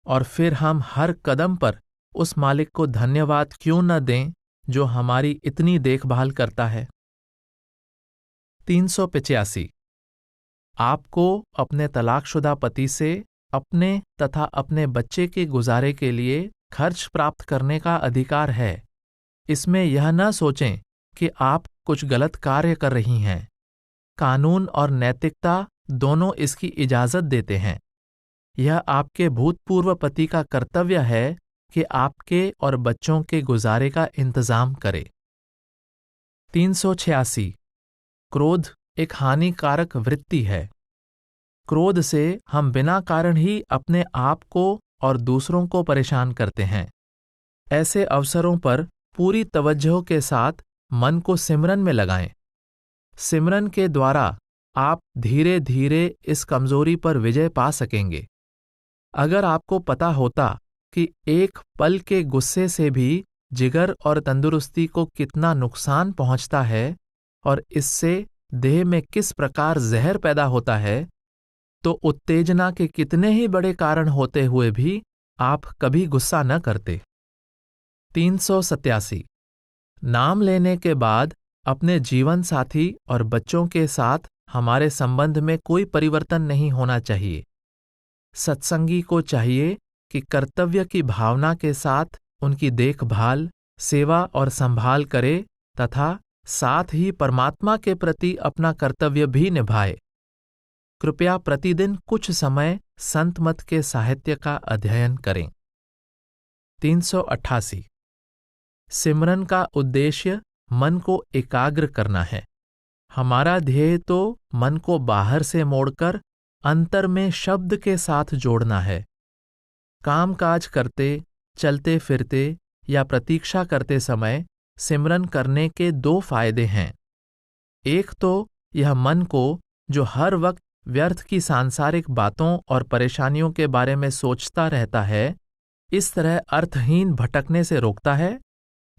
S1: और फिर हम हर कदम पर उस मालिक को धन्यवाद क्यों न दें जो हमारी इतनी देखभाल करता है। 385 आपको अपने तलाकशुदा पति से अपने तथा अपने बच्चे के गुजारे के लिए खर्च प्राप्त करने का अधिकार है। इसमें यह न सोचें कि आप कुछ गलत कार्य कर रही हैं। कानून और नैतिकता दोनों इसकी इजाजत देते हैं। यह आपके भूतपूर्व पति का कर्तव्य है कि आपके और बच्चों के गुजारे का इंतजाम करे। 386 क्रोध एक हानिकारक वृत्ति है। क्रोध से हम बिना कारण ही अपने आप को और दूसरों को परेशान करते हैं। ऐसे अवसरों पर पूरी तवज्जो के साथ मन को सिमरन में लगाएं। सिमरन के द्वारा आप धीरे धीरे इस कमजोरी पर विजय पा सकेंगे। अगर आपको पता होता कि एक पल के गुस्से से भी जिगर और तंदुरुस्ती को कितना नुकसान पहुंचता है और इससे देह में किस प्रकार जहर पैदा होता है, तो उत्तेजना के कितने ही बड़े कारण होते हुए भी आप कभी गुस्सा न करते। 387 नाम लेने के बाद अपने जीवन साथी और बच्चों के साथ हमारे संबंध में कोई परिवर्तन नहीं होना चाहिए। सत्संगी को चाहिए कि कर्तव्य की भावना के साथ उनकी देखभाल, सेवा और संभाल करे तथा साथ ही परमात्मा के प्रति अपना कर्तव्य भी निभाए। कृपया प्रतिदिन कुछ समय संत मत के साहित्य का अध्ययन करें। 388 सिमरन का उद्देश्य मन को एकाग्र करना है। हमारा ध्येय तो मन को बाहर से मोड़कर अंतर में शब्द के साथ जोड़ना है। कामकाज करते, चलते फिरते या प्रतीक्षा करते समय सिमरन करने के दो फायदे हैं। एक तो यह मन को, जो हर वक्त व्यर्थ की सांसारिक बातों और परेशानियों के बारे में सोचता रहता है, इस तरह अर्थहीन भटकने से रोकता है।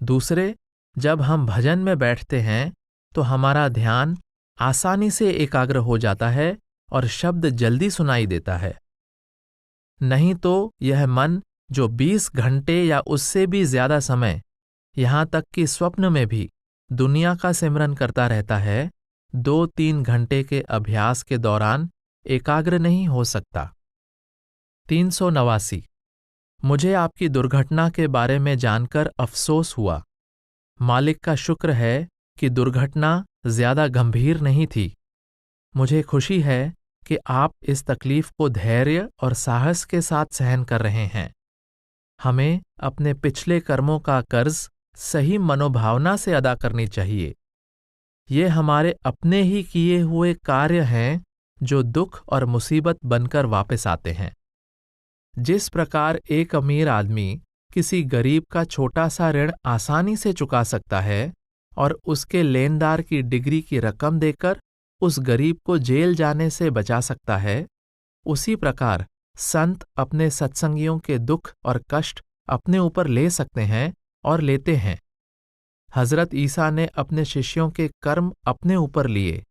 S1: दूसरे, जब हम भजन में बैठते हैं तो हमारा ध्यान आसानी से एकाग्र हो जाता है और शब्द जल्दी सुनाई देता है। नहीं तो यह मन जो 20 घंटे या उससे भी ज्यादा समय, यहां तक कि स्वप्न में भी दुनिया का सिमरन करता रहता है, 2-3 घंटे के अभ्यास के दौरान एकाग्र नहीं हो सकता। 389 मुझे आपकी दुर्घटना के बारे में जानकर अफसोस हुआ। मालिक का शुक्र है कि दुर्घटना ज्यादा गंभीर नहीं थी। मुझे खुशी है कि आप इस तकलीफ को धैर्य और साहस के साथ सहन कर रहे हैं। हमें अपने पिछले कर्मों का कर्ज सही मनोभावना से अदा करनी चाहिए। ये हमारे अपने ही किए हुए कार्य हैं जो दुख और मुसीबत बनकर वापस आते हैं। जिस प्रकार एक अमीर आदमी किसी गरीब का छोटा सा ऋण आसानी से चुका सकता है और उसके लेनदार की डिग्री की रकम देकर उस गरीब को जेल जाने से बचा सकता है, उसी प्रकार संत अपने सत्संगियों के दुख और कष्ट अपने ऊपर ले सकते हैं और लेते हैं। हजरत ईसा ने अपने शिष्यों के कर्म अपने ऊपर लिए,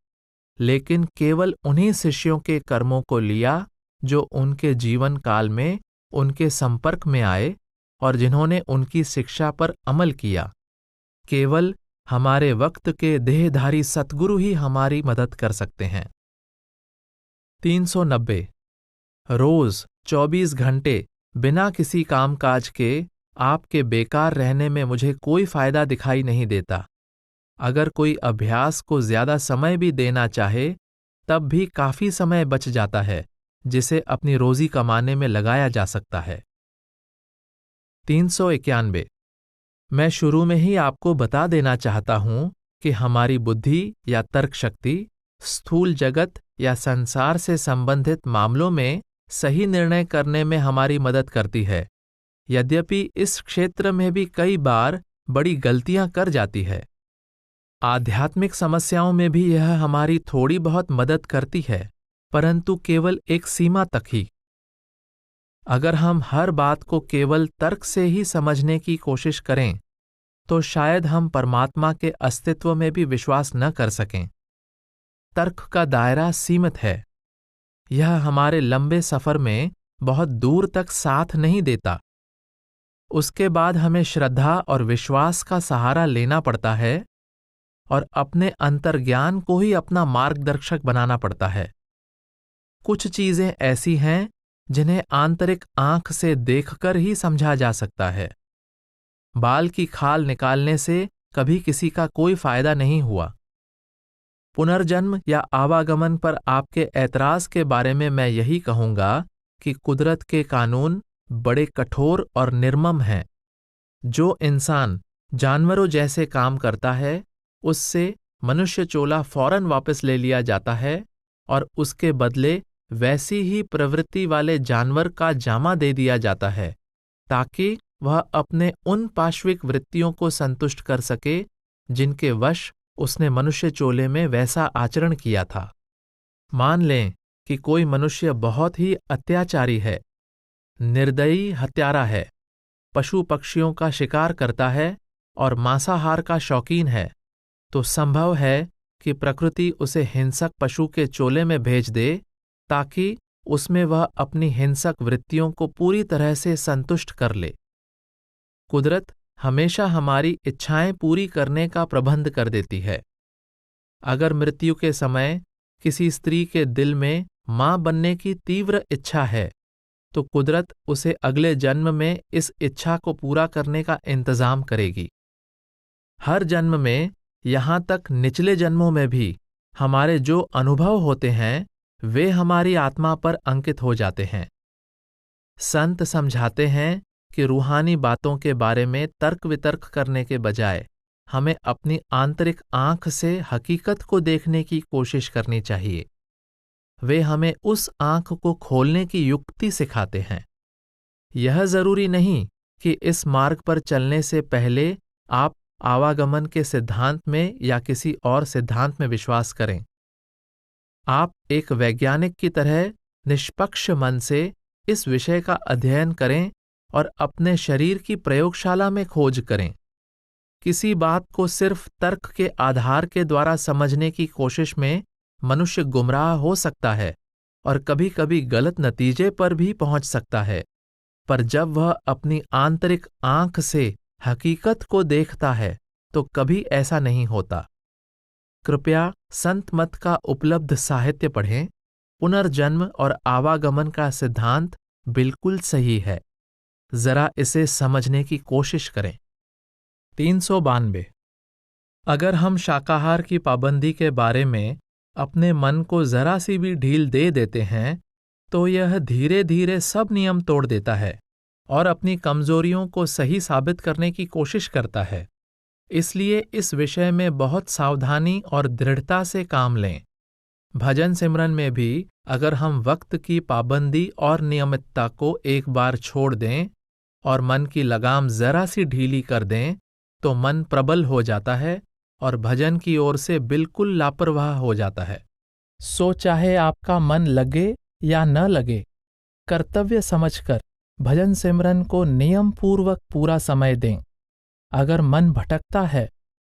S1: लेकिन केवल उन्हीं शिष्यों के कर्मों को लिया जो उनके जीवन काल में उनके संपर्क में आए और जिन्होंने उनकी शिक्षा पर अमल किया। केवल हमारे वक्त के देहधारी सतगुरु ही हमारी मदद कर सकते हैं। 390। रोज 24 घंटे बिना किसी कामकाज के आपके बेकार रहने में मुझे कोई फायदा दिखाई नहीं देता। अगर कोई अभ्यास को ज्यादा समय भी देना चाहे तब भी काफी समय बच जाता है जिसे अपनी रोजी कमाने में लगाया जा सकता है। 391। मैं शुरू में ही आपको बता देना चाहता हूं कि हमारी बुद्धि या तर्क शक्ति स्थूल जगत या संसार से संबंधित मामलों में सही निर्णय करने में हमारी मदद करती है, यद्यपि इस क्षेत्र में भी कई बार बड़ी गलतियां कर जाती है। आध्यात्मिक समस्याओं में भी यह हमारी थोड़ी बहुत मदद करती है, परंतु केवल एक सीमा तक ही। अगर हम हर बात को केवल तर्क से ही समझने की कोशिश करें तो शायद हम परमात्मा के अस्तित्व में भी विश्वास न कर सकें। तर्क का दायरा सीमित है। यह हमारे लंबे सफर में बहुत दूर तक साथ नहीं देता। उसके बाद हमें श्रद्धा और विश्वास का सहारा लेना पड़ता है और अपने अंतर्ज्ञान को ही अपना मार्गदर्शक बनाना पड़ता है। कुछ चीजें ऐसी हैं जिन्हें आंतरिक आंख से देखकर ही समझा जा सकता है। बाल की खाल निकालने से कभी किसी का कोई फायदा नहीं हुआ। पुनर्जन्म या आवागमन पर आपके ऐतराज के बारे में मैं यही कहूंगा कि कुदरत के कानून बड़े कठोर और निर्मम हैं। जो इंसान जानवरों जैसे काम करता है उससे मनुष्य चोला फौरन वापस ले लिया जाता है और उसके बदले वैसी ही प्रवृत्ति वाले जानवर का जामा दे दिया जाता है ताकि वह अपने उन पाश्विक वृत्तियों को संतुष्ट कर सके जिनके वश उसने मनुष्य चोले में वैसा आचरण किया था। मान लें कि कोई मनुष्य बहुत ही अत्याचारी है, निर्दयी हत्यारा है, पशु पक्षियों का शिकार करता है और मांसाहार का शौकीन है, तो संभव है कि प्रकृति उसे हिंसक पशु के चोले में भेज दे ताकि उसमें वह अपनी हिंसक वृत्तियों को पूरी तरह से संतुष्ट कर ले। कुदरत हमेशा हमारी इच्छाएं पूरी करने का प्रबंध कर देती है। अगर मृत्यु के समय किसी स्त्री के दिल में मां बनने की तीव्र इच्छा है तो कुदरत उसे अगले जन्म में इस इच्छा को पूरा करने का इंतजाम करेगी। हर जन्म में, यहां तक निचले जन्मों में भी, हमारे जो अनुभव होते हैं वे हमारी आत्मा पर अंकित हो जाते हैं। संत समझाते हैं कि रूहानी बातों के बारे में तर्क वितर्क करने के बजाय हमें अपनी आंतरिक आंख से हकीकत को देखने की कोशिश करनी चाहिए। वे हमें उस आंख को खोलने की युक्ति सिखाते हैं। यह जरूरी नहीं कि इस मार्ग पर चलने से पहले आप आवागमन के सिद्धांत में या किसी और सिद्धांत में विश्वास करें। आप एक वैज्ञानिक की तरह निष्पक्ष मन से इस विषय का अध्ययन करें और अपने शरीर की प्रयोगशाला में खोज करें। किसी बात को सिर्फ तर्क के आधार के द्वारा समझने की कोशिश में मनुष्य गुमराह हो सकता है और कभी-कभी गलत नतीजे पर भी पहुंच सकता है, पर जब वह अपनी आंतरिक आंख से हकीकत को देखता है तो कभी ऐसा नहीं होता। कृपया संत मत का उपलब्ध साहित्य पढ़ें। पुनर्जन्म और आवागमन का सिद्धांत बिल्कुल सही है। जरा इसे समझने की कोशिश करें। 392। अगर हम शाकाहार की पाबंदी के बारे में अपने मन को जरा सी भी ढील दे देते हैं तो यह धीरे धीरे सब नियम तोड़ देता है और अपनी कमजोरियों को सही साबित करने की कोशिश करता है। इसलिए इस विषय में बहुत सावधानी और दृढ़ता से काम लें। भजन सिमरन में भी अगर हम वक्त की पाबंदी और नियमितता को एक बार छोड़ दें और मन की लगाम जरा सी ढीली कर दें तो मन प्रबल हो जाता है और भजन की ओर से बिल्कुल लापरवाह हो जाता है। सो चाहे आपका मन लगे या न लगे, कर्तव्य समझकर भजन सिमरन को नियम पूर्वक पूरा समय दें। अगर मन भटकता है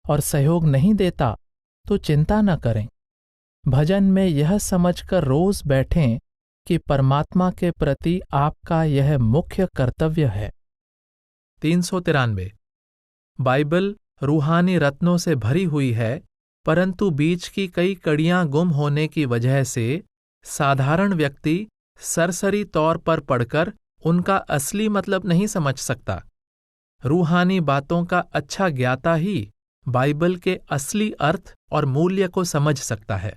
S1: और सहयोग नहीं देता तो चिंता न करें। भजन में यह समझकर रोज बैठें कि परमात्मा के प्रति आपका यह मुख्य कर्तव्य है। 393 बाइबल रूहानी रत्नों से भरी हुई है, परंतु बीच की कई कड़ियां गुम होने की वजह से साधारण व्यक्ति सरसरी तौर पर पढ़कर उनका असली मतलब नहीं समझ सकता। रूहानी बातों का अच्छा ज्ञाता ही बाइबल के असली अर्थ और मूल्य को समझ सकता है।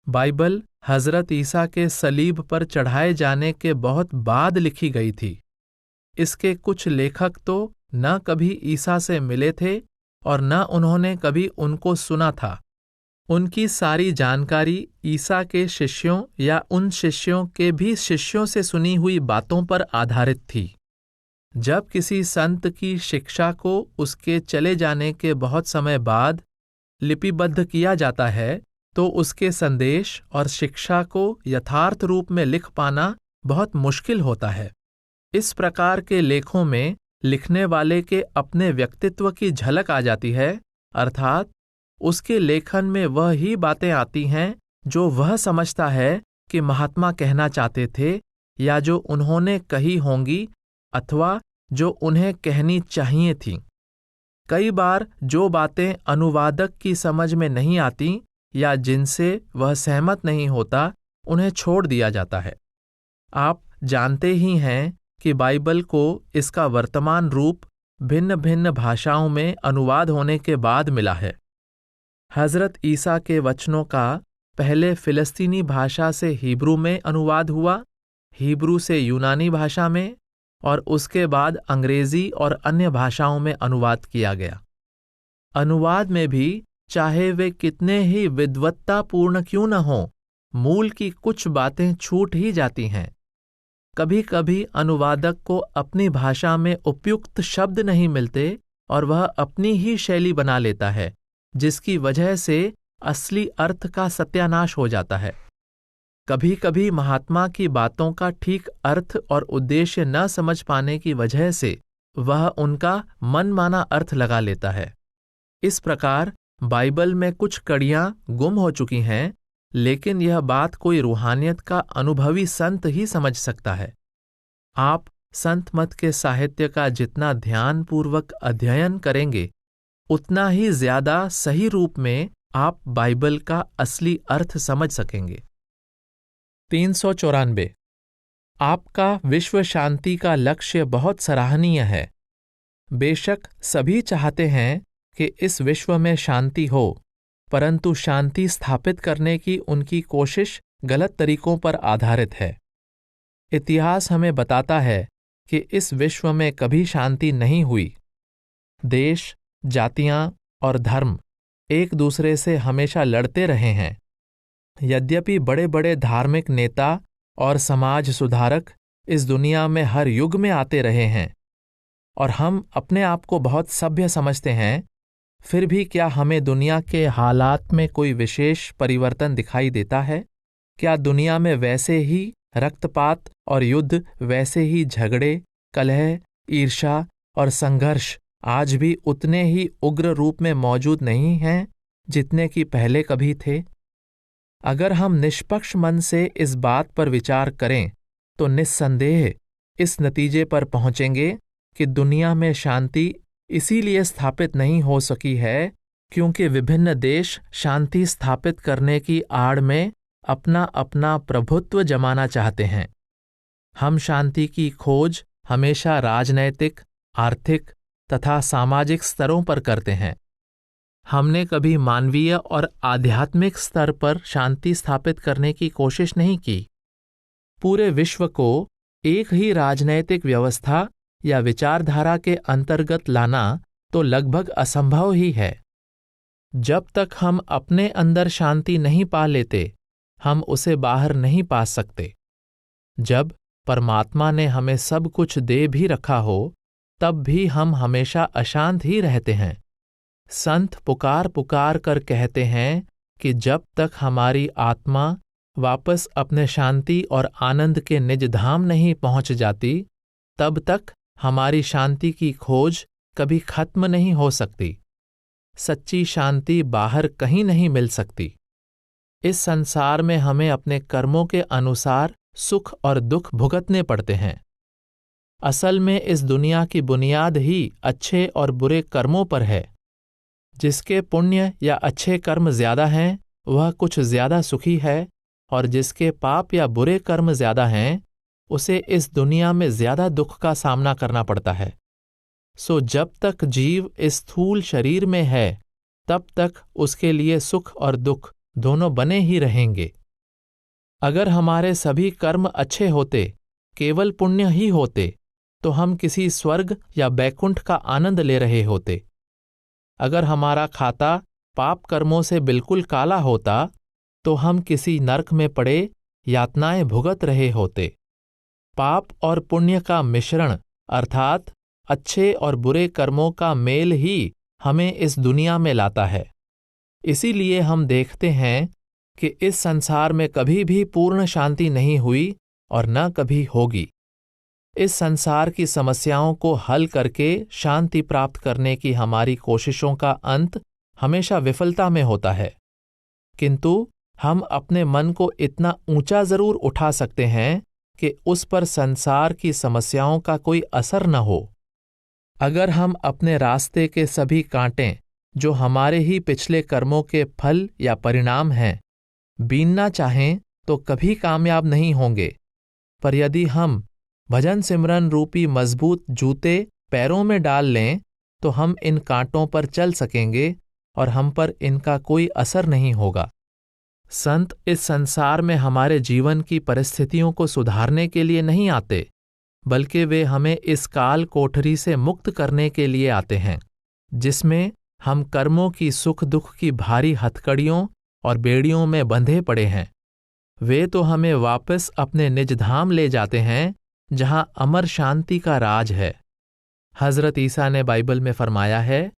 S1: बाइबल हजरत ईसा के सलीब पर चढ़ाए जाने के बहुत बाद लिखी गई थी। इसके कुछ लेखक तो न कभी ईसा से मिले थे और न उन्होंने कभी उनको सुना था। उनकी सारी जानकारी ईसा के शिष्यों या उन शिष्यों के भी शिष्यों से सुनी हुई बातों पर आधारित थी। जब किसी संत की शिक्षा को उसके चले जाने के बहुत समय बाद लिपिबद्ध किया जाता है तो उसके संदेश और शिक्षा को यथार्थ रूप में लिख पाना बहुत मुश्किल होता है। इस प्रकार के लेखों में लिखने वाले के अपने व्यक्तित्व की झलक आ जाती है, अर्थात उसके लेखन में वह ही बातें आती हैं जो वह समझता है कि महात्मा कहना चाहते थे या जो उन्होंने कही होंगी अथवा जो उन्हें कहनी चाहिए थीं। कई बार जो बातें अनुवादक की समझ में नहीं आती या जिनसे वह सहमत नहीं होता, उन्हें छोड़ दिया जाता है। आप जानते ही हैं कि बाइबल को इसका वर्तमान रूप भिन्न भिन्न भाषाओं में अनुवाद होने के बाद मिला है। हजरत ईसा के वचनों का पहले फिलिस्तीनी भाषा से हिब्रू में अनुवाद हुआ, हिब्रू से यूनानी भाषा में और उसके बाद अंग्रेजी और अन्य भाषाओं में अनुवाद किया गया। अनुवाद में भी चाहे वे कितने ही विद्वत्तापूर्ण क्यों न हों, मूल की कुछ बातें छूट ही जाती हैं। कभी कभी अनुवादक को अपनी भाषा में उपयुक्त शब्द नहीं मिलते और वह अपनी ही शैली बना लेता है, जिसकी वजह से असली अर्थ का सत्यानाश हो जाता है। कभी कभी महात्मा की बातों का ठीक अर्थ और उद्देश्य न समझ पाने की वजह से वह उनका मनमाना अर्थ लगा लेता है। इस प्रकार बाइबल में कुछ कड़ियां गुम हो चुकी हैं, लेकिन यह बात कोई रूहानियत का अनुभवी संत ही समझ सकता है। आप संत मत के साहित्य का जितना ध्यानपूर्वक अध्ययन करेंगे, उतना ही ज्यादा सही रूप में आप बाइबल का असली अर्थ समझ सकेंगे। 394 आपका विश्व शांति का लक्ष्य बहुत सराहनीय है। बेशक सभी चाहते हैं कि इस विश्व में शांति हो, परंतु शांति स्थापित करने की उनकी कोशिश गलत तरीकों पर आधारित है। इतिहास हमें बताता है कि इस विश्व में कभी शांति नहीं हुई। देश, जातियां और धर्म एक दूसरे से हमेशा लड़ते रहे हैं। यद्यपि बड़े बड़े धार्मिक नेता और समाज सुधारक इस दुनिया में हर युग में आते रहे हैं और हम अपने आप को बहुत सभ्य समझते हैं, फिर भी क्या हमें दुनिया के हालात में कोई विशेष परिवर्तन दिखाई देता है? क्या दुनिया में वैसे ही रक्तपात और युद्ध, वैसे ही झगड़े, कलह, ईर्ष्या और संघर्ष आज भी उतने ही उग्र रूप में मौजूद नहीं हैं जितने कि पहले कभी थे? अगर हम निष्पक्ष मन से इस बात पर विचार करें तो निस्संदेह इस नतीजे पर पहुंचेंगे कि दुनिया में शांति इसीलिए स्थापित नहीं हो सकी है क्योंकि विभिन्न देश शांति स्थापित करने की आड़ में अपना अपना प्रभुत्व जमाना चाहते हैं। हम शांति की खोज हमेशा राजनैतिक, आर्थिक तथा सामाजिक स्तरों पर करते हैं। हमने कभी मानवीय और आध्यात्मिक स्तर पर शांति स्थापित करने की कोशिश नहीं की। पूरे विश्व को एक ही राजनैतिक व्यवस्था या विचारधारा के अंतर्गत लाना तो लगभग असंभव ही है। जब तक हम अपने अंदर शांति नहीं पा लेते, हम उसे बाहर नहीं पा सकते। जब परमात्मा ने हमें सब कुछ दे भी रखा हो, तब भी हम हमेशा अशांत ही रहते हैं। संत पुकार पुकार कर कहते हैं कि जब तक हमारी आत्मा वापस अपने शांति और आनंद के निज धाम नहीं पहुंच जाती, तब तक हमारी शांति की खोज कभी खत्म नहीं हो सकती। सच्ची शांति बाहर कहीं नहीं मिल सकती। इस संसार में हमें अपने कर्मों के अनुसार सुख और दुख भुगतने पड़ते हैं। असल में इस दुनिया की बुनियाद ही अच्छे और बुरे कर्मों पर है। जिसके पुण्य या अच्छे कर्म ज्यादा हैं वह कुछ ज्यादा सुखी है, और जिसके पाप या बुरे कर्म ज्यादा हैं उसे इस दुनिया में ज्यादा दुख का सामना करना पड़ता है। सो जब तक जीव इस स्थूल शरीर में है तब तक उसके लिए सुख और दुख दोनों बने ही रहेंगे। अगर हमारे सभी कर्म अच्छे होते, केवल पुण्य ही होते, तो हम किसी स्वर्ग या बैकुंठ का आनंद ले रहे होते। अगर हमारा खाता पाप कर्मों से बिल्कुल काला होता तो हम किसी नरक में पड़े यातनाएं भुगत रहे होते। पाप और पुण्य का मिश्रण अर्थात अच्छे और बुरे कर्मों का मेल ही हमें इस दुनिया में लाता है। इसीलिए हम देखते हैं कि इस संसार में कभी भी पूर्ण शांति नहीं हुई और न कभी होगी। इस संसार की समस्याओं को हल करके शांति प्राप्त करने की हमारी कोशिशों का अंत हमेशा विफलता में होता है। किंतु हम अपने मन को इतना ऊंचा जरूर उठा सकते हैं कि उस पर संसार की समस्याओं का कोई असर न हो। अगर हम अपने रास्ते के सभी कांटे, जो हमारे ही पिछले कर्मों के फल या परिणाम हैं, बीनना चाहें तो कभी कामयाब नहीं होंगे। पर यदि हम भजन सिमरन रूपी मजबूत जूते पैरों में डाल लें तो हम इन कांटों पर चल सकेंगे और हम पर इनका कोई असर नहीं होगा। संत इस संसार में हमारे जीवन की परिस्थितियों को सुधारने के लिए नहीं आते, बल्कि वे हमें इस काल कोठरी से मुक्त करने के लिए आते हैं, जिसमें हम कर्मों की सुख दुख की भारी हथकड़ियों और बेड़ियों में बंधे पड़े हैं। वे तो हमें वापस अपने निज धाम ले जाते हैं, जहां अमर शांति का राज है। हजरत ईसा ने बाइबल में फरमाया है,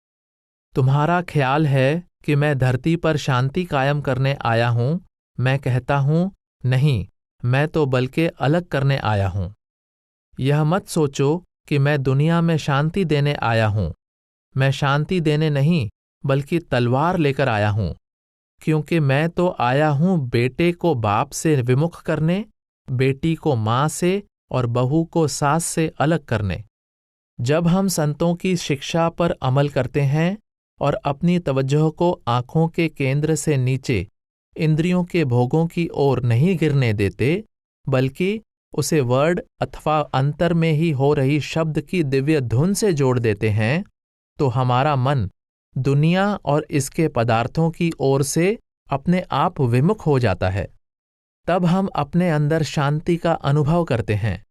S1: तुम्हारा ख्याल है कि मैं धरती पर शांति कायम करने आया हूं। मैं कहता हूं नहीं, मैं तो बल्कि अलग करने आया हूं। यह मत सोचो कि मैं दुनिया में शांति देने आया हूं। मैं शांति देने नहीं बल्कि तलवार लेकर आया हूं, क्योंकि मैं तो आया हूं बेटे को बाप से विमुख करने, बेटी को माँ से और बहू को सास से अलग करने। जब हम संतों की शिक्षा पर अमल करते हैं और अपनी तवज्जो को आंखों के केंद्र से नीचे इंद्रियों के भोगों की ओर नहीं गिरने देते, बल्कि उसे वर्ड अथवा अंतर में ही हो रही शब्द की दिव्य धुन से जोड़ देते हैं, तो हमारा मन दुनिया और इसके पदार्थों की ओर से अपने आप विमुख हो जाता है। तब हम अपने अंदर शांति का अनुभव करते हैं।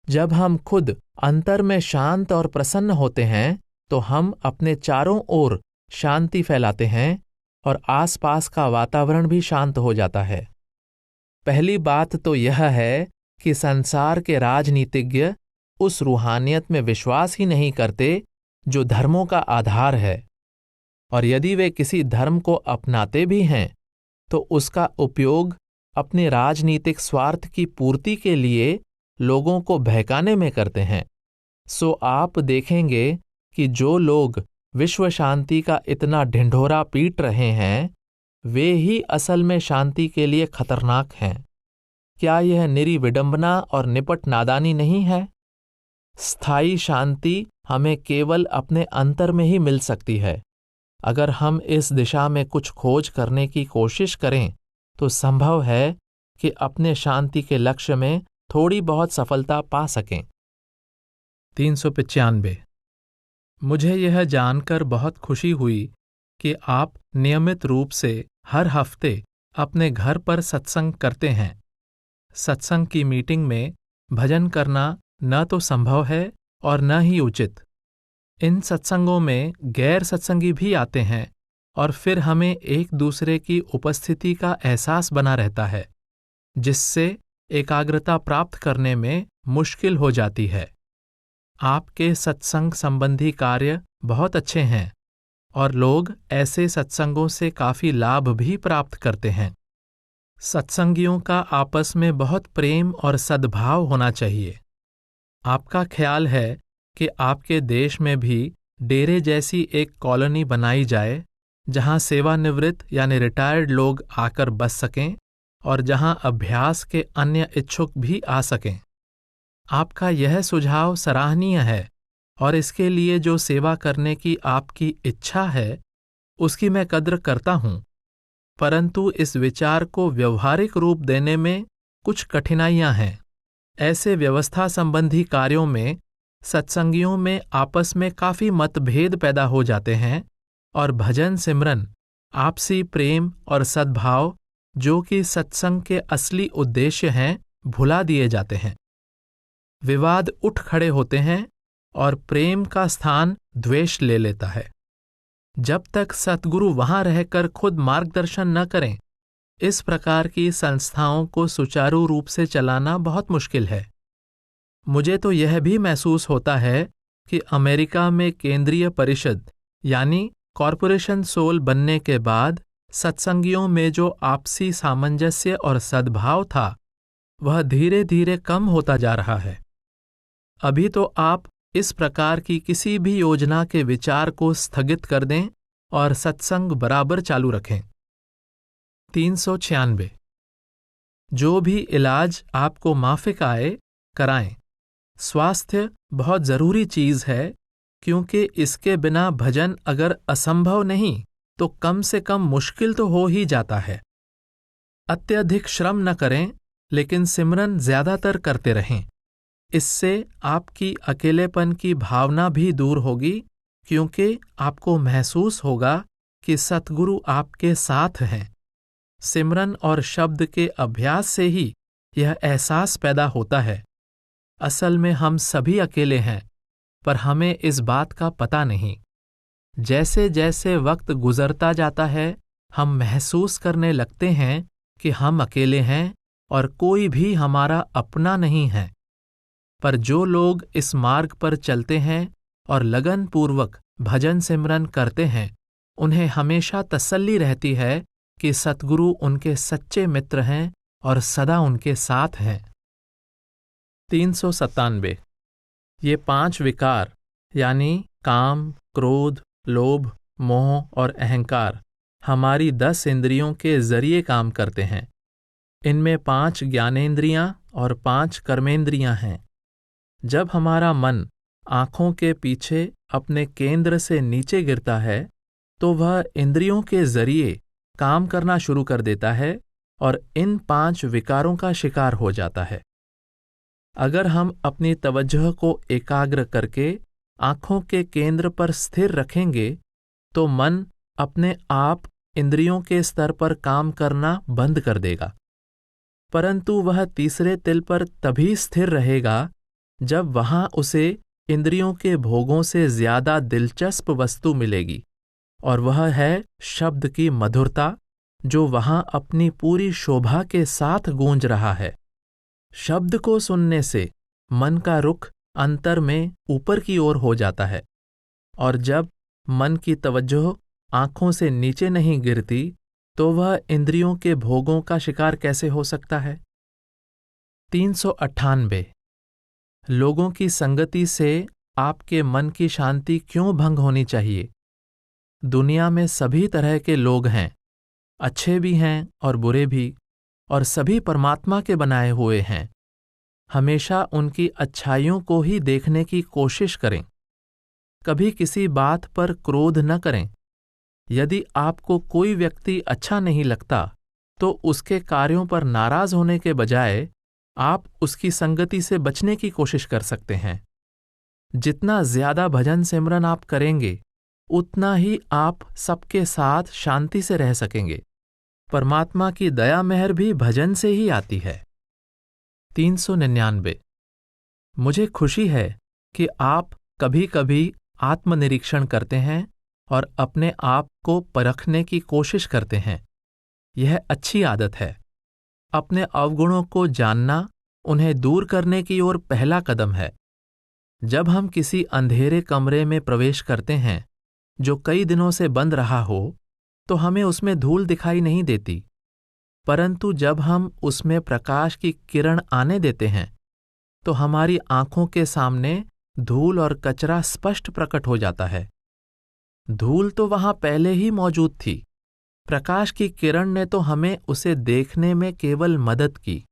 S1: जब हम खुद अंतर में शांत और प्रसन्न होते हैं तो हम अपने चारों ओर शांति फैलाते हैं और आसपास का वातावरण भी शांत हो जाता है। पहली बात तो यह है कि संसार के राजनीतिज्ञ उस रूहानियत में विश्वास ही नहीं करते जो धर्मों का आधार है, और यदि वे किसी धर्म को अपनाते भी हैं तो उसका उपयोग अपने राजनीतिक स्वार्थ की पूर्ति के लिए लोगों को बहकाने में करते हैं। सो आप देखेंगे कि जो लोग विश्व शांति का इतना ढिंढोरा पीट रहे हैं, वे ही असल में शांति के लिए खतरनाक हैं। क्या यह निरी विडंबना और निपट नादानी नहीं है? स्थायी शांति हमें केवल अपने अंतर में ही मिल सकती है। अगर हम इस दिशा में कुछ खोज करने की कोशिश करें तो संभव है कि अपने शांति के लक्ष्य में थोड़ी बहुत सफलता पा सकें। 395। मुझे यह जानकर बहुत खुशी हुई कि आप नियमित रूप से हर हफ्ते अपने घर पर सत्संग करते हैं। सत्संग की मीटिंग में भजन करना न तो संभव है और न ही उचित। इन सत्संगों में गैर सत्संगी भी आते हैं और फिर हमें एक दूसरे की उपस्थिति का एहसास बना रहता है, जिससे एकाग्रता प्राप्त करने में मुश्किल हो जाती है। आपके सत्संग संबंधी कार्य बहुत अच्छे हैं और लोग ऐसे सत्संगों से काफी लाभ भी प्राप्त करते हैं। सत्संगियों का आपस में बहुत प्रेम और सद्भाव होना चाहिए। आपका ख्याल है कि आपके देश में भी डेरे जैसी एक कॉलोनी बनाई जाए जहां सेवानिवृत्त यानी रिटायर्ड लोग आकर बस सकें और जहां अभ्यास के अन्य इच्छुक भी आ सकें। आपका यह सुझाव सराहनीय है और इसके लिए जो सेवा करने की आपकी इच्छा है उसकी मैं कद्र करता हूं, परंतु इस विचार को व्यवहारिक रूप देने में कुछ कठिनाइयां हैं। ऐसे व्यवस्था संबंधी कार्यों में सत्संगियों में आपस में काफी मतभेद पैदा हो जाते हैं और भजन सिमरन, आपसी प्रेम और सद्भाव जो कि सत्संग के असली उद्देश्य हैं, भुला दिए जाते हैं। विवाद उठ खड़े होते हैं और प्रेम का स्थान द्वेष ले लेता है। जब तक सद्गुरु वहां रहकर खुद मार्गदर्शन न करें, इस प्रकार की संस्थाओं को सुचारू रूप से चलाना बहुत मुश्किल है। मुझे तो यह भी महसूस होता है कि अमेरिका में केंद्रीय परिषद यानी कॉरपोरेशन सोल बनने के बाद सत्संगियों में जो आपसी सामंजस्य और सद्भाव था, वह धीरे धीरे कम होता जा रहा है। अभी तो आप इस प्रकार की किसी भी योजना के विचार को स्थगित कर दें और सत्संग बराबर चालू रखें। 396 जो भी इलाज आपको माफिक आए, कराएं। स्वास्थ्य बहुत जरूरी चीज है, क्योंकि इसके बिना भजन अगर असंभव नहीं तो कम से कम मुश्किल तो हो ही जाता है। अत्यधिक श्रम न करें, लेकिन सिमरन ज्यादातर करते रहें। इससे आपकी अकेलेपन की भावना भी दूर होगी, क्योंकि आपको महसूस होगा कि सतगुरु आपके साथ हैं। सिमरन और शब्द के अभ्यास से ही यह एहसास पैदा होता है। असल में हम सभी अकेले हैं, पर हमें इस बात का पता नहीं। जैसे जैसे वक्त गुजरता जाता है, हम महसूस करने लगते हैं कि हम अकेले हैं और कोई भी हमारा अपना नहीं है। पर जो लोग इस मार्ग पर चलते हैं और लगन पूर्वक भजन सिमरन करते हैं, उन्हें हमेशा तसल्ली रहती है कि सतगुरु उनके सच्चे मित्र हैं और सदा उनके साथ हैं। 397 ये 5 विकार यानी काम, क्रोध, लोभ, मोह और अहंकार हमारी 10 इंद्रियों के जरिए काम करते हैं। इनमें 5 ज्ञानेंद्रियां और 5 कर्मेंद्रियां हैं। जब हमारा मन आंखों के पीछे अपने केंद्र से नीचे गिरता है, तो वह इंद्रियों के जरिए काम करना शुरू कर देता है और इन 5 विकारों का शिकार हो जाता है। अगर हम अपनी तवज्जो को एकाग्र करके आंखों के केंद्र पर स्थिर रखेंगे, तो मन अपने आप इंद्रियों के स्तर पर काम करना बंद कर देगा। परंतु वह तीसरे तिल पर तभी स्थिर रहेगा जब वहां उसे इंद्रियों के भोगों से ज्यादा दिलचस्प वस्तु मिलेगी, और वह है शब्द की मधुरता, जो वहां अपनी पूरी शोभा के साथ गूंज रहा है। शब्द को सुनने से मन का रुख अंतर में ऊपर की ओर हो जाता है, और जब मन की तवज्जो आंखों से नीचे नहीं गिरती, तो वह इंद्रियों के भोगों का शिकार कैसे हो सकता है। 398 लोगों की संगति से आपके मन की शांति क्यों भंग होनी चाहिए। दुनिया में सभी तरह के लोग हैं, अच्छे भी हैं और बुरे भी, और सभी परमात्मा के बनाए हुए हैं। हमेशा उनकी अच्छाइयों को ही देखने की कोशिश करें। कभी किसी बात पर क्रोध न करें। यदि आपको कोई व्यक्ति अच्छा नहीं लगता, तो उसके कार्यों पर नाराज होने के बजाय आप उसकी संगति से बचने की कोशिश कर सकते हैं। जितना ज्यादा भजन सिमरन आप करेंगे, उतना ही आप सबके साथ शांति से रह सकेंगे। परमात्मा की दया मेहर भी भजन से ही आती है। 399 मुझे खुशी है कि आप कभी कभी आत्मनिरीक्षण करते हैं और अपने आप को परखने की कोशिश करते हैं। यह अच्छी आदत है। अपने अवगुणों को जानना उन्हें दूर करने की ओर पहला कदम है। जब हम किसी अंधेरे कमरे में प्रवेश करते हैं जो कई दिनों से बंद रहा हो, तो हमें उसमें धूल दिखाई नहीं देती, परंतु जब हम उसमें प्रकाश की किरण आने देते हैं, तो हमारी आंखों के सामने धूल और कचरा स्पष्ट प्रकट हो जाता है। धूल तो वहां पहले ही मौजूद थी। प्रकाश की किरण ने तो हमें उसे देखने में केवल मदद की।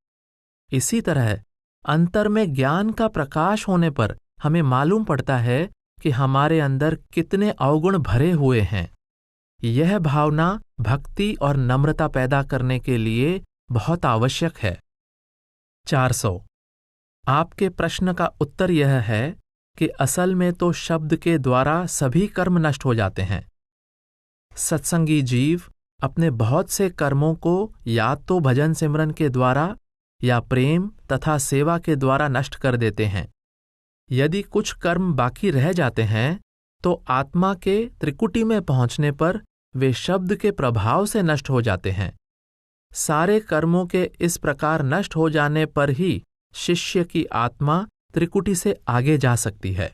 S1: इसी तरह अंतर में ज्ञान का प्रकाश होने पर हमें मालूम पड़ता है कि हमारे अंदर कितने अवगुण भरे हुए हैं। यह भावना भक्ति और नम्रता पैदा करने के लिए बहुत आवश्यक है। 400। आपके प्रश्न का उत्तर यह है कि असल में तो शब्द के द्वारा सभी कर्म नष्ट हो जाते हैं। सत्संगी जीव अपने बहुत से कर्मों को या तो भजन सिमरन के द्वारा या प्रेम तथा सेवा के द्वारा नष्ट कर देते हैं। यदि कुछ कर्म बाकी रह जाते हैं तो आत्मा के त्रिकुटी में पहुंचने पर वे शब्द के प्रभाव से नष्ट हो जाते हैं। सारे कर्मों के इस प्रकार नष्ट हो जाने पर ही शिष्य की आत्मा त्रिकुटी से आगे जा सकती है।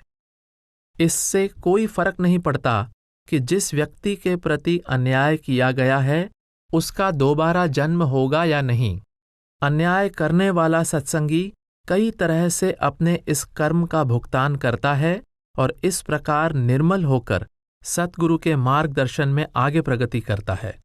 S1: इससे कोई फर्क नहीं पड़ता कि जिस व्यक्ति के प्रति अन्याय किया गया है उसका दोबारा जन्म होगा या नहीं। अन्याय करने वाला सत्संगी कई तरह से अपने इस कर्म का भुगतान करता है और इस प्रकार निर्मल होकर सतगुरु के मार्गदर्शन में आगे प्रगति करता है।